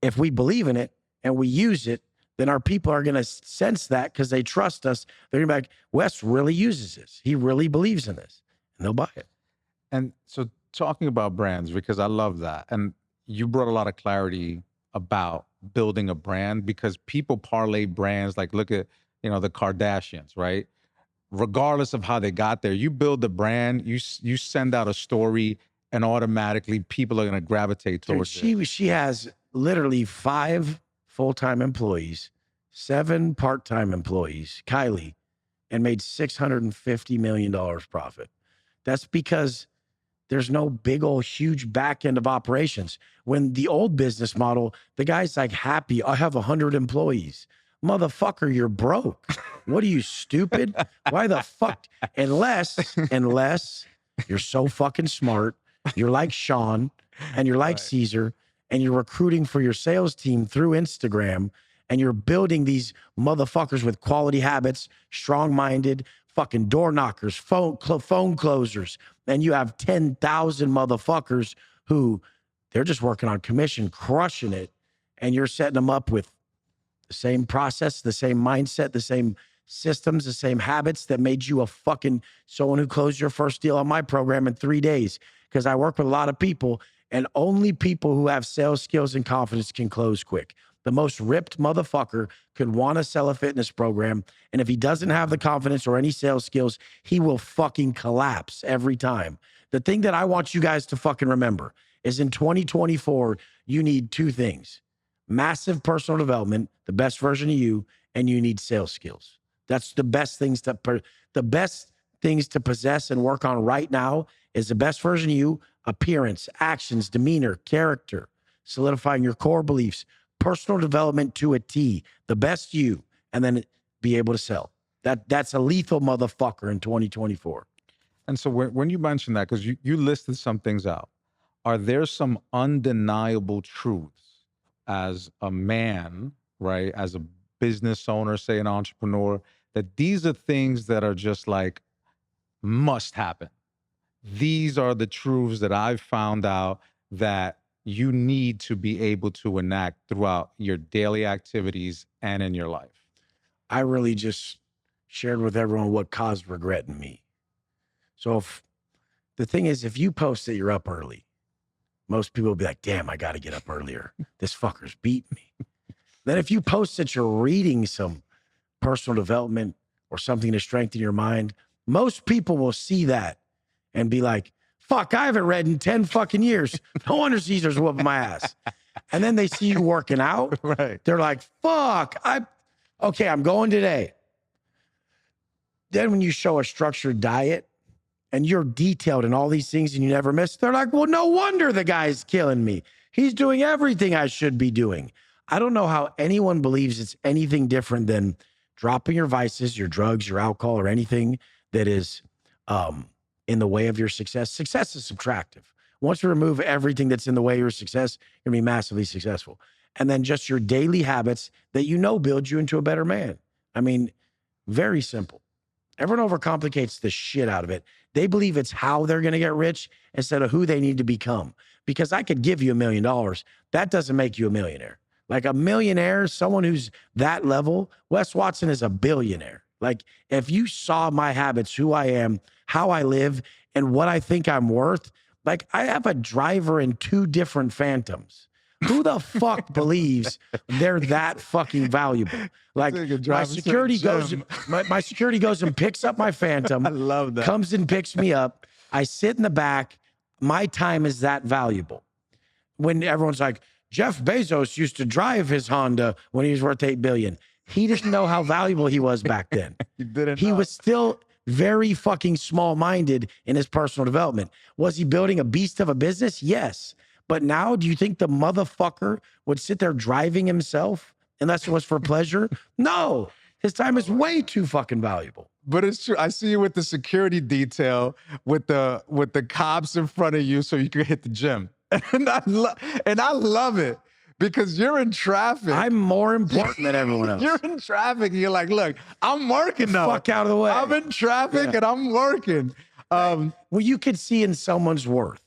if we believe in it and we use it, then our people are going to sense that because they trust us. They're going to be like, Wes really uses this. He really believes in this. And they'll buy it. And so talking about brands, because I love that. And you brought a lot of clarity about building a brand because people parlay brands. Like look at, you know, the Kardashians, right? Regardless of how they got there, you build the brand, you send out a story and automatically people are going to gravitate towards it. She has literally 5 full-time employees, 7 part-time employees, Kylie, and made $650 million profit. That's because There's no big old huge back end of operations. When the old business model, the guy's like happy, I have 100 employees. Motherfucker, you're broke. What are you, stupid? Why the fuck? Unless you're so fucking smart, you're like Sean and you're like Cesar, and you're recruiting for your sales team through Instagram, and you're building these motherfuckers with quality habits, strong-minded, fucking door knockers, phone closers, and you have 10,000 motherfuckers who they're just working on commission, crushing it, and you're setting them up with the same process, the same mindset, the same systems, the same habits that made you a fucking someone who closed your first deal on my program in 3 days. Because I work with a lot of people, and only people who have sales skills and confidence can close quick. The most ripped motherfucker could want to sell a fitness program, and if he doesn't have the confidence or any sales skills, he will fucking collapse every time. The thing that I want you guys to fucking remember is in 2024, you need two things: massive personal development, the best version of you, and you need sales skills. That's the best things to possess and work on right now is the best version of you, appearance, actions, demeanor, character, solidifying your core beliefs, personal development to a T, the best you, and then be able to sell. That's a lethal motherfucker in 2024. And so when you mentioned that, because you listed some things out, are there some undeniable truths as a man, right, as a business owner, say an entrepreneur, that these are things that are just like must happen? These are the truths that I've found out that you need to be able to enact throughout your daily activities and in your life. I really just shared with everyone what caused regret in me. So the thing is, if you post that you're up early, most people will be like, damn, I got to get up earlier. This fucker's beat me. Then if you post that you're reading some personal development or something to strengthen your mind, most people will see that and be like, fuck, I haven't read in 10 fucking years. No wonder Caesar's whooping my ass. And then they see you working out. Right. They're like, fuck, I'm going today. Then when you show a structured diet and you're detailed in all these things and you never miss, they're like, well, no wonder the guy's killing me. He's doing everything I should be doing. I don't know how anyone believes it's anything different than dropping your vices, your drugs, your alcohol, or anything that is in the way of your success. Success is subtractive. Once you remove everything that's in the way of your success, you're going to be massively successful. And then just your daily habits that you know build you into a better man. I mean, very simple. Everyone overcomplicates the shit out of it. They believe it's how they're going to get rich instead of who they need to become. Because I could give you $1 million. That doesn't make you a millionaire. Like a millionaire, someone who's that level, Wes Watson is a billionaire. Like if you saw my habits, who I am, how I live, and what I think I'm worth, like I have a driver and 2 different Phantoms. Who the fuck believes they're that fucking valuable? Like my security goes and picks up my Phantom. I love that. Comes and picks me up. I sit in the back. My time is that valuable. When everyone's like, Jeff Bezos used to drive his Honda when he was worth $8 billion. He didn't know how valuable he was back then. He was still very fucking small-minded in his personal development. Was he building a beast of a business? Yes. But now, do you think the motherfucker would sit there driving himself unless it was for pleasure? No. His time is way too fucking valuable. But it's true. I see you with the security detail, with the cops in front of you so you can hit the gym. And I love it. Because you're in traffic. I'm more important than everyone else. You're in traffic. And you're like, look, I'm working though. Fuck out of the way. I'm in traffic and I'm working. Well, you could see in someone's worth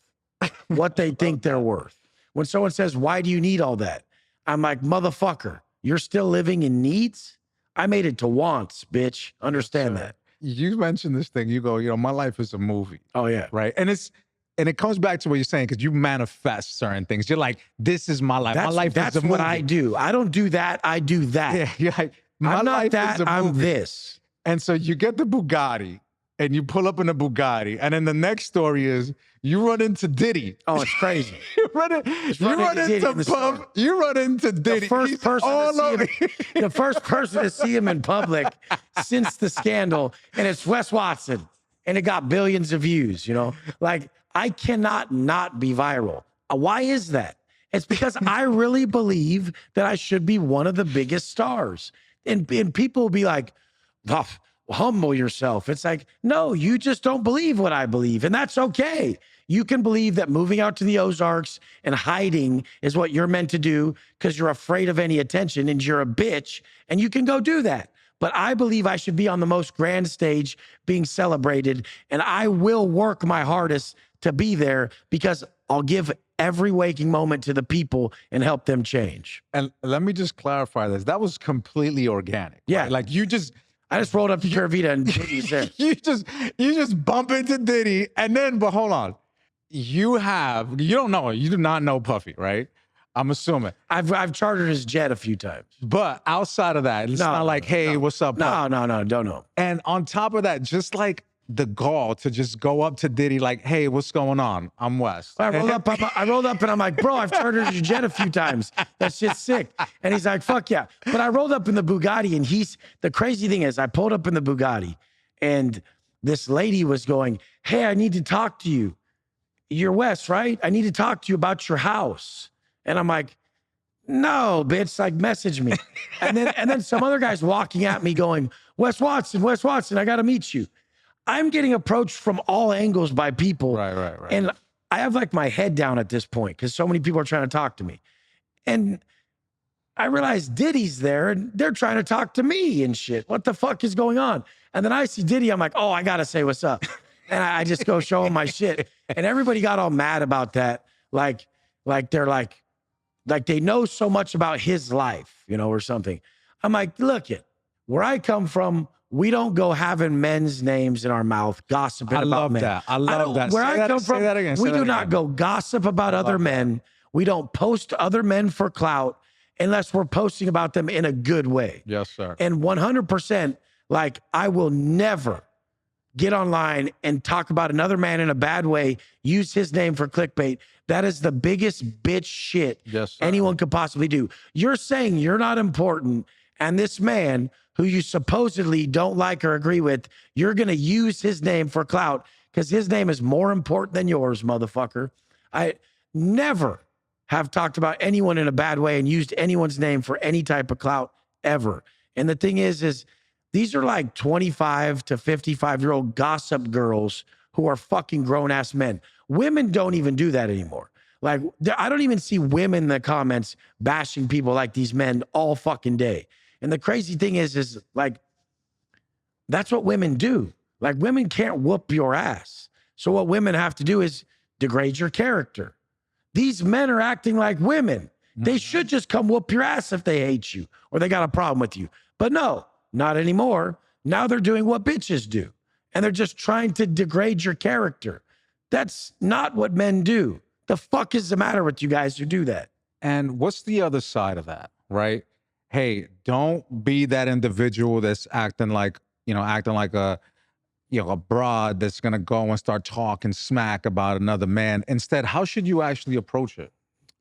what they think they're worth. When someone says, why do you need all that? I'm like, motherfucker, you're still living in needs? I made it to wants, bitch. Understand that. You mentioned this thing. You go, my life is a movie. Oh, yeah. Right. And it comes back to what you're saying, because you manifest certain things. You're like, this is my life. My life is a movie. That's what I do. I don't do that. I do that. Yeah, you're like, I'm not that. I'm this. And so you get the Bugatti and you pull up in a Bugatti. And then the next story is you run into Diddy. Oh, it's crazy. you run into Puff. You run into Diddy. The first person to see him in public since the scandal. And it's Wes Watson. And it got billions of views, Like, I cannot not be viral. Why is that? It's because I really believe that I should be one of the biggest stars. And people will be like, oh, humble yourself. It's like, no, you just don't believe what I believe. And that's okay. You can believe that moving out to the Ozarks and hiding is what you're meant to do because you're afraid of any attention and you're a bitch, and you can go do that. But I believe I should be on the most grand stage being celebrated, and I will work my hardest to be there because I'll give every waking moment to the people and help them change. And let me just clarify this. That was completely organic. Yeah. Right? Like I just rolled up to Curvita and Diddy's there. you just bump into Diddy, and then, but hold on. You do not know Puffy, right? I'm assuming. I've chartered his jet a few times. But outside of that, it's not like, hey, what's up, Puffy? No, don't know. And on top of that, just like the gall to just go up to Diddy like, hey, what's going on? I'm Wes. I rolled up and I'm like, bro, I've chartered your jet a few times. That shit's sick. And he's like, fuck yeah. But I rolled up in the Bugatti, and the crazy thing is I pulled up in the Bugatti and this lady was going, hey, I need to talk to you. You're Wes, right? I need to talk to you about your house. And I'm like, no, bitch, like message me. And then some other guy's walking at me going, Wes Watson, I got to meet you. I'm getting approached from all angles by people. Right. And I have like my head down at this point because so many people are trying to talk to me. And I realize Diddy's there and they're trying to talk to me and shit. What the fuck is going on? And then I see Diddy, I'm like, oh, I got to say what's up. And I just go show him my shit. And everybody got all mad about that. Like they're like they know so much about his life, or something. I'm like, look where I come from, we don't go having men's names in our mouth, gossiping about men. I love that. Where I come from, we do not go gossip about other men. We don't post other men for clout unless we're posting about them in a good way. Yes, sir. And 100%, like, I will never get online and talk about another man in a bad way, use his name for clickbait. That is the biggest bitch shit anyone could possibly do. You're saying you're not important, and this man who you supposedly don't like or agree with, you're going to use his name for clout because his name is more important than yours, motherfucker. I never have talked about anyone in a bad way and used anyone's name for any type of clout ever. And the thing is these are like 25 to 55-year-old gossip girls who are fucking grown-ass men. Women don't even do that anymore. Like, I don't even see women in the comments bashing people like these men all fucking day. And the crazy thing is like, that's what women do. Like, women can't whoop your ass. So what women have to do is degrade your character. These men are acting like women. They should just come whoop your ass if they hate you or they got a problem with you. But no, not anymore. Now they're doing what bitches do. And they're just trying to degrade your character. That's not what men do. The fuck is the matter with you guys who do that? And what's the other side of that, right? Hey, don't be that individual that's acting like a broad that's going to go and start talking smack about another man. Instead, how should you actually approach it?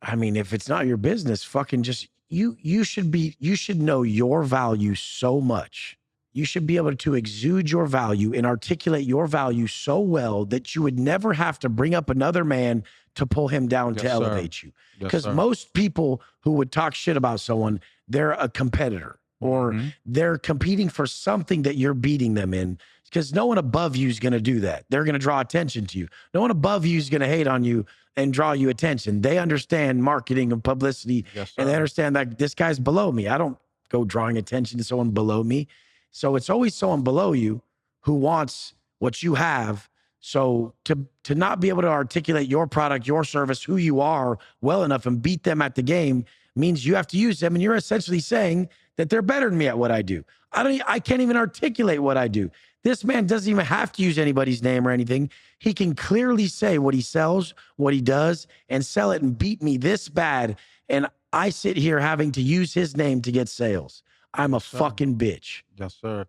I mean, if it's not your business, fucking just, you should know your value so much. You should be able to exude your value and articulate your value so well that you would never have to bring up another man to pull him down to elevate you. Because most people who would talk shit about someone, they're a competitor or they're competing for something that you're beating them in. Because no one above you is going to do that. They're going to draw attention to you. No one above you is going to hate on you and draw you attention. They understand marketing and publicity, and they understand that this guy's below me. I don't go drawing attention to someone below me. So it's always someone below you who wants what you have. So to not be able to articulate your product, your service, who you are well enough and beat them at the game means you have to use them. And you're essentially saying that they're better than me at what I do. I can't even articulate what I do. This man doesn't even have to use anybody's name or anything. He can clearly say what he sells, what he does, and sell it and beat me this bad. And I sit here having to use his name to get sales. I'm a fucking bitch. Yes, sir.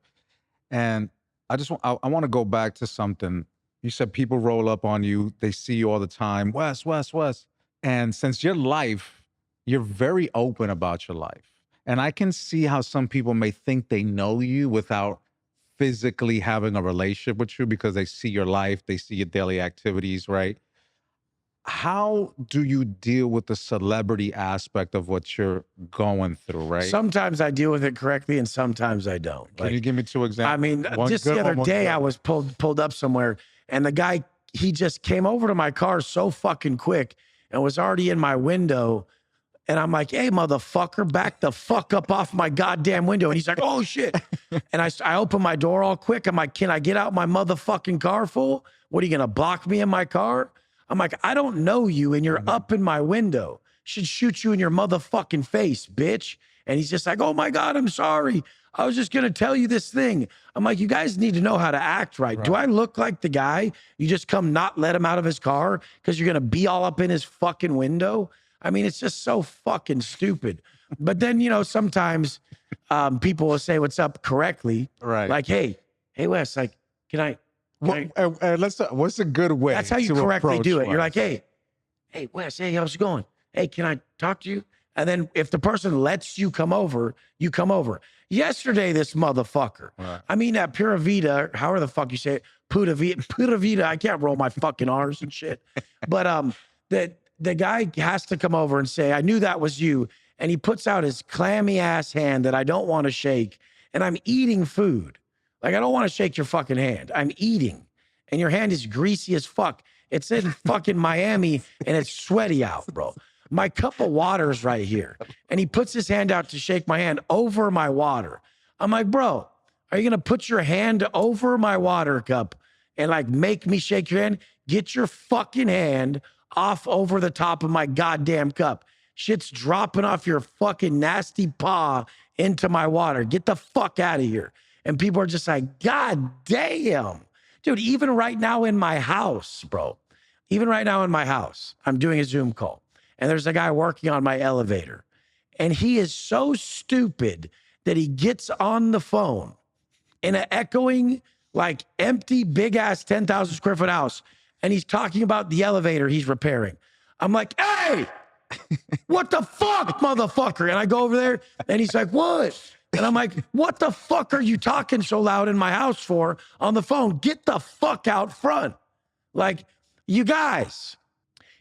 And I want to go back to something. You said people roll up on you. They see you all the time. Wes. And since your life, you're very open about your life. And I can see how some people may think they know you without physically having a relationship with you because they see your life, they see your daily activities, right? how do you deal with the celebrity aspect of what you're going through, right? Sometimes I deal with it correctly and sometimes I don't. Can you give me 2 examples? I mean, One just good the other one, one day bad. I was pulled up somewhere and the guy, he just came over to my car so fucking quick and was already in my window. And I'm like, hey, motherfucker, back the fuck up off my goddamn window. And he's like, oh, shit. And I open my door all quick. I'm like, can I get out my motherfucking car, fool? What, are you going to block me in my car? I'm like, I don't know you and you're up in my window. Should shoot you in your motherfucking face, bitch. And he's just like, oh, my God, I'm sorry. I was just going to tell you this thing. I'm like, you guys need to know how to act right. Do I look like the guy you just come not let him out of his car because you're going to be all up in his fucking window? I mean, it's just so fucking stupid. But then, you know, sometimes people will say what's up correctly. Right. Like, hey, Wes, like, can I? What's a good way? That's how you to correctly approach do it. You're Wes? like, hey, Wes, hey, how's it going? Hey, can I talk to you? And then if the person lets you come over, you come over. Yesterday, this motherfucker, I mean, at Pura Vida, however the fuck you say it, Pura Vida, I can't roll my fucking R's and shit. But the guy has to come over and say, I knew that was you. And he puts out his clammy ass hand that I don't want to shake. And I'm eating food. Like, I don't want to shake your fucking hand. I'm eating. And your hand is greasy as fuck. It's in fucking Miami and it's sweaty out, bro. My cup of water is right here. And he puts his hand out to shake my hand over my water. I'm like, bro, are you going to put your hand over my water cup and like make me shake your hand? Get your fucking hand off over the top of my goddamn cup. Shit's dropping off your fucking nasty paw into my water. Get the fuck out of here. And people are just like, God damn. Dude, even right now in my house, bro, I'm doing a Zoom call. And there's a guy working on my elevator. And he is so stupid that he gets on the phone in an echoing, like empty, big ass 10,000 square foot house. And he's talking about the elevator he's repairing. I'm like, hey, what the fuck, motherfucker? And I go over there and he's like, what? And I'm like, what the fuck are you talking so loud in my house for on the phone? Get the fuck out front. Like, you guys,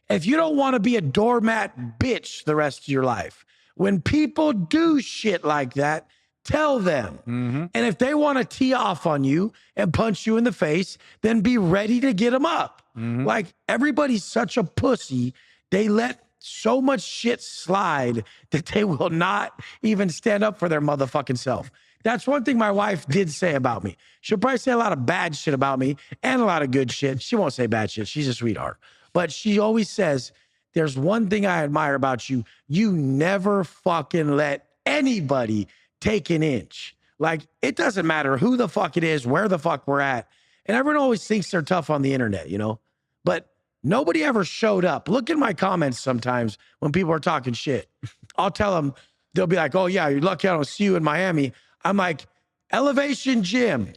if you don't want to be a doormat bitch the rest of your life, when people do shit like that, tell them. And if they want to tee off on you and punch you in the face, then be ready to get them up. Like, everybody's such a pussy. They let so much shit slide that they will not even stand up for their motherfucking self. That's one thing my wife did say about me. She'll probably say a lot of bad shit about me and a lot of good shit. She won't say bad shit. She's a sweetheart. But she always says, there's one thing I admire about you. You never fucking let anybody take an inch. Like, it doesn't matter who the fuck it is, where the fuck we're at. And everyone always thinks they're tough on the internet, you know? But nobody ever showed up. Look at my comments sometimes when people are talking shit. I'll tell them, they'll be like, oh yeah, you're lucky I don't see you in Miami. I'm like, Elevation Gym,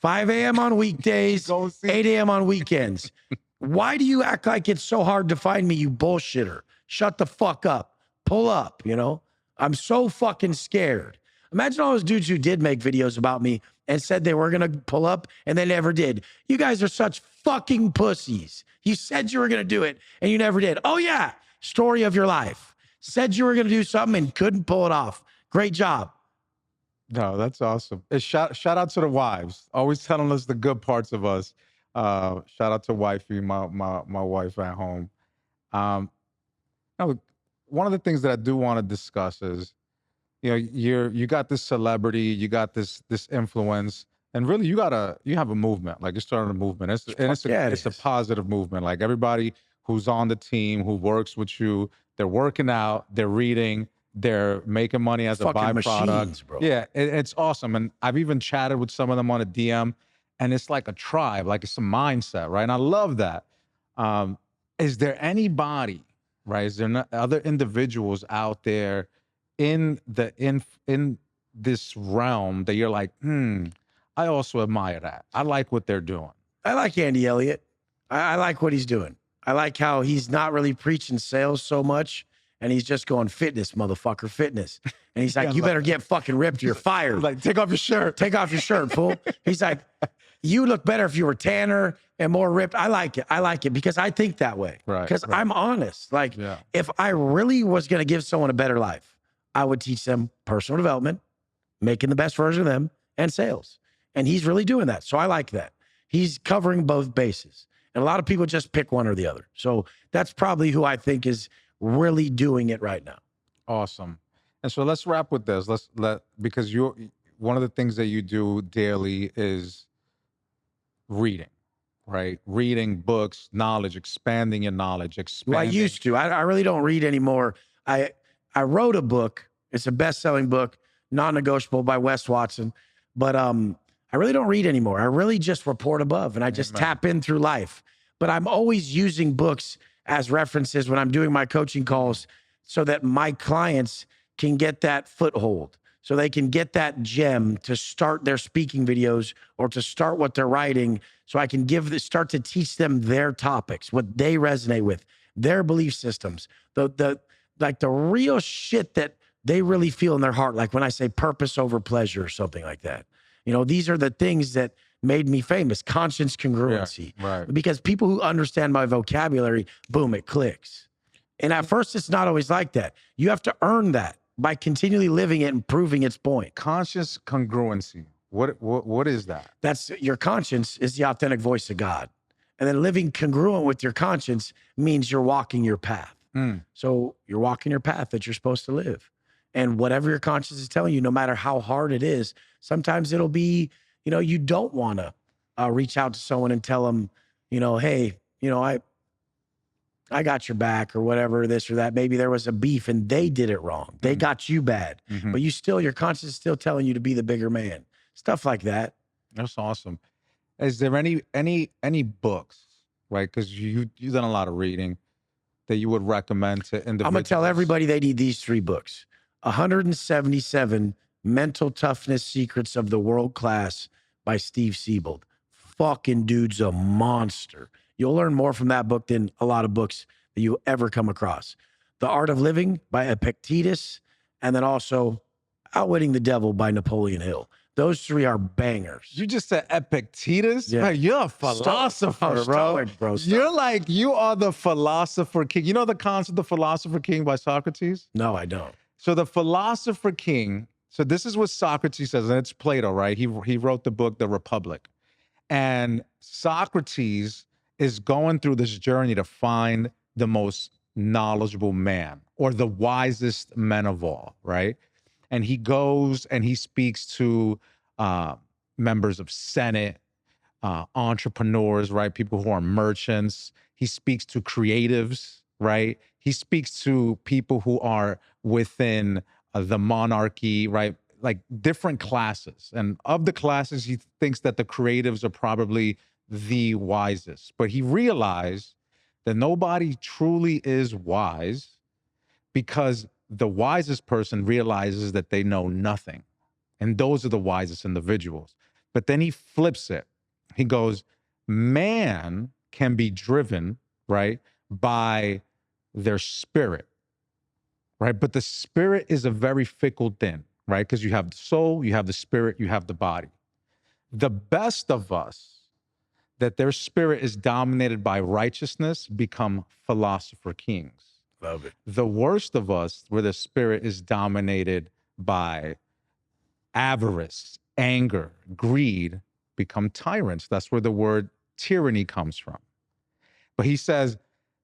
5 a.m. on weekdays, 8 a.m. on weekends. Why do you act like it's so hard to find me, you bullshitter? Shut the fuck up. Pull up, you know? I'm so fucking scared. Imagine all those dudes who did make videos about me and said they were going to pull up and they never did. You guys are such fucking pussies. You said you were going to do it and you never did. Oh yeah, story of your life. Said you were going to do something and couldn't pull it off. Great job. No, that's awesome. Shout out to the wives, always telling us the good parts of us. Shout out to wifey, my wife at home. Now, one of the things that I do want to discuss is, you know, you got this celebrity, you got this influence, and really you have a movement. Like, you're starting a movement. It's a positive movement. Like, everybody who's on the team, who works with you, they're working out, they're reading, they're making money as a byproduct. Machines, bro. Yeah, it's awesome. And I've even chatted with some of them on a DM, and it's like a tribe, like it's a mindset, right? And I love that. Is there anybody, right? Is there other individuals out there in this realm that you're like, I also admire that. I like what they're doing. I like Andy Elliott. I like what he's doing. I like how he's not really preaching sales so much, And he's just going, fitness, motherfucker, fitness. And he's like, you better get fucking ripped. You're fired. Like, take off your shirt. Take off your shirt, fool. He's like, you look better if you were tanner and more ripped. I like it. I like it because I think that way. Right. Because I'm honest. Like, if I really was going to give someone a better life, I would teach them personal development, making the best version of them, and sales. And he's really doing that. So I like that. He's covering both bases. And a lot of people just pick one or the other. So that's probably who I think is really doing it right now. Awesome. And so let's wrap with this. Because one of the things that you do daily is reading, right? Reading books, knowledge, expanding your knowledge, Well, I used to. I really don't read anymore. I wrote a book. It's a best-selling book, Non-Negotiable by Wes Watson. But I really don't read anymore. I really just report above and I just tap in through life. But I'm always using books as references when I'm doing my coaching calls so that my clients can get that foothold, so they can get that gem to start their speaking videos or to start what they're writing, so I can start to teach them their topics, what they resonate with, their belief systems, the real shit that they really feel in their heart. Like when I say purpose over pleasure or something like that. You know, these are the things that made me famous. Conscience congruency. Yeah, right. Because people who understand my vocabulary, boom, it clicks. And at first, it's not always like that. You have to earn that by continually living it and proving its point. Conscious congruency. What is that? That's your conscience is the authentic voice of God. And then living congruent with your conscience means you're walking your path. So you're walking your path that you're supposed to live. And whatever your conscience is telling you, no matter how hard it is, sometimes it'll be, you know, you don't want to reach out to someone and tell them, you know, hey, you know, I got your back or whatever, this or that. Maybe there was a beef and they did it wrong. They got you bad, but your conscience is still telling you to be the bigger man. Stuff like that. That's awesome. Is there any books, right? Because you've done a lot of reading that you would recommend to individuals? I'm going to tell everybody they need these 3 books. 177 Mental Toughness Secrets of the World Class by Steve Siebold. Fucking dude's a monster. You'll learn more from that book than a lot of books that you ever come across. The Art of Living by Epictetus, and then also Outwitting the Devil by Napoleon Hill. Those 3 are bangers. You just said Epictetus? Yeah. Man, you're a philosopher, bro. You are the philosopher king. You know the concept of philosopher king by Socrates? No, I don't. So the philosopher king, so this is what Socrates says, and it's Plato, right? He wrote the book, The Republic. And Socrates is going through this journey to find the most knowledgeable man or the wisest men of all, right? And he goes and he speaks to members of Senate, entrepreneurs, right? People who are merchants. He speaks to creatives, right? He speaks to people who are within the monarchy, right? Like different classes. And of the classes, he thinks that the creatives are probably the wisest. But he realized that nobody truly is wise because the wisest person realizes that they know nothing. And those are the wisest individuals. But then he flips it. He goes, man can be driven, right, by their spirit, right? But the spirit is a very fickle thing, right? Because you have the soul, you have the spirit, you have the body. The best of us, that their spirit is dominated by righteousness, become philosopher kings. Love it. The worst of us, where the spirit is dominated by avarice, anger, greed, become tyrants. That's where the word tyranny comes from. But he says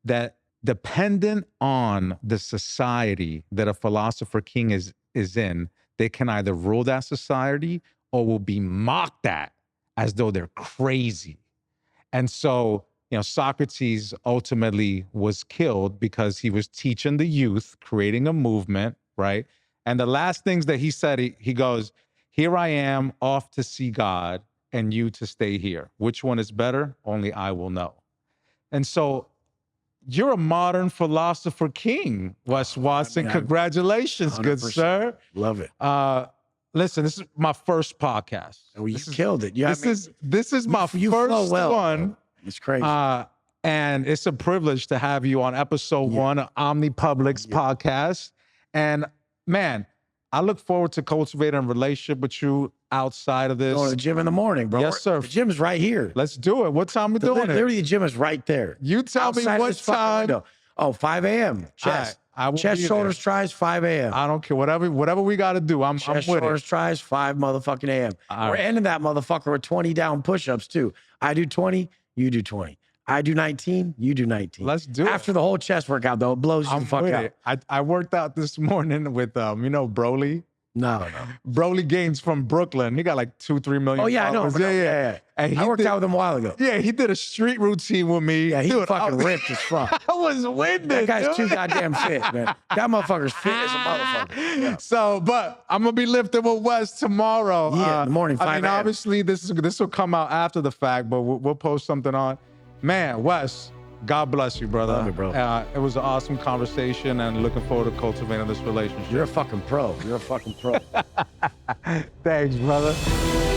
that dependent on the society that a philosopher king is in, they can either rule that society or will be mocked at as though they're crazy. And so, you know, Socrates ultimately was killed because he was teaching the youth, creating a movement, right? And the last things that he said, he goes, here I am off to see God and you to stay here. Which one is better? Only I will know. And so you're a modern philosopher king, Wes Watson. Congratulations, 100%. Good sir. Love it. Listen, this is my first podcast. Oh, you killed it. This is my first one. It's crazy. And it's a privilege to have you on episode 1 of Omni Public's podcast. And man, I look forward to cultivating a relationship with you outside of this. Going to the gym in the morning, bro. Yes, sir. The gym's right here. Let's do it. What time we doing it? Literally, the gym is right there. You tell me Outside of what this fucking time. window. Oh, 5 a.m. Chest. I will Chest, be shoulders, there. tries, 5 a.m. I don't care. Whatever we got to do. I'm Chest, with shoulders, it. tries, 5 motherfucking a.m. All We're right. ending that motherfucker with 20 down push-ups, too. I do 20, you do 20. I do 19, you do 19. Let's do it. After the whole chest workout, though, it blows you I'm the fuck with out. it. I worked out this morning with Broly. No. Broly Gaines from Brooklyn. He got like 2-3 million. Oh, yeah, I know. followers. Yeah. And I worked out with him a while ago. Yeah, he did a street routine with me. Yeah, he Dude, fucking ripped as fuck. I was winded. That guy's dude. too goddamn fit, man. That motherfucker's fit as a motherfucker. Yeah. So, but I'm gonna be lifting with Wes tomorrow. Yeah, in the morning, 5 I mean, a.m. obviously this will come out after the fact, but we'll post something on. Man, Wes, God bless you, brother. Love you, bro. It was an awesome conversation, and looking forward to cultivating this relationship. You're a fucking pro. You're a fucking pro. Thanks, brother.